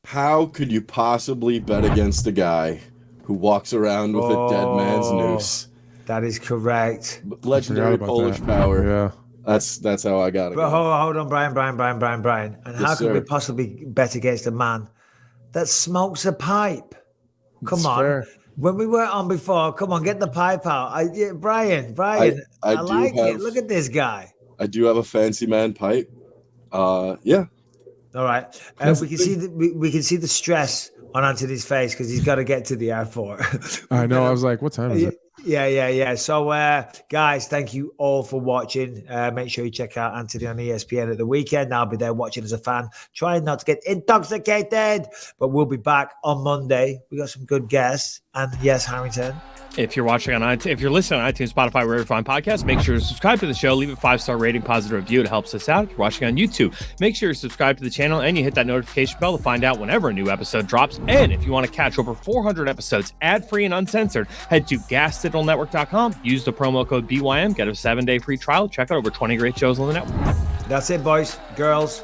A: How could you possibly bet against a guy who walks around with a dead man's noose?
F: That is correct.
A: Legendary Polish power.
G: Yeah.
A: That's how I got it.
F: But hold on, Brian. And how could we possibly bet against a man that smokes a pipe? Come on. Fair. When we were on before, come on, get the pipe out. Brian, I like it. Look at this guy.
A: I do have a fancy man pipe. Yeah.
F: All right. We can see the stress on Anthony's face because he's got to get to the airport.
G: I know. I was like, what time is it?
F: Yeah. So, guys, thank you all for watching. Make sure you check out Anthony on ESPN at the weekend. I'll be there watching as a fan, trying not to get intoxicated. But we'll be back on Monday. We got some good guests. And yes, Harrington.
H: If you're listening on iTunes, Spotify, wherever you find podcasts, make sure to subscribe to the show. Leave a 5-star rating, positive review. It helps us out. If you're watching on YouTube, make sure you subscribe to the channel and you hit that notification bell to find out whenever a new episode drops. And if you want to catch over 400 episodes ad-free and uncensored, head to gasdigitalnetwork.com. Use the promo code BYM. Get a 7-day free trial. Check out over 20 great shows on the network.
F: That's it, boys, girls,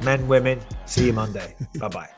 F: men, women. See you Monday. Bye-bye.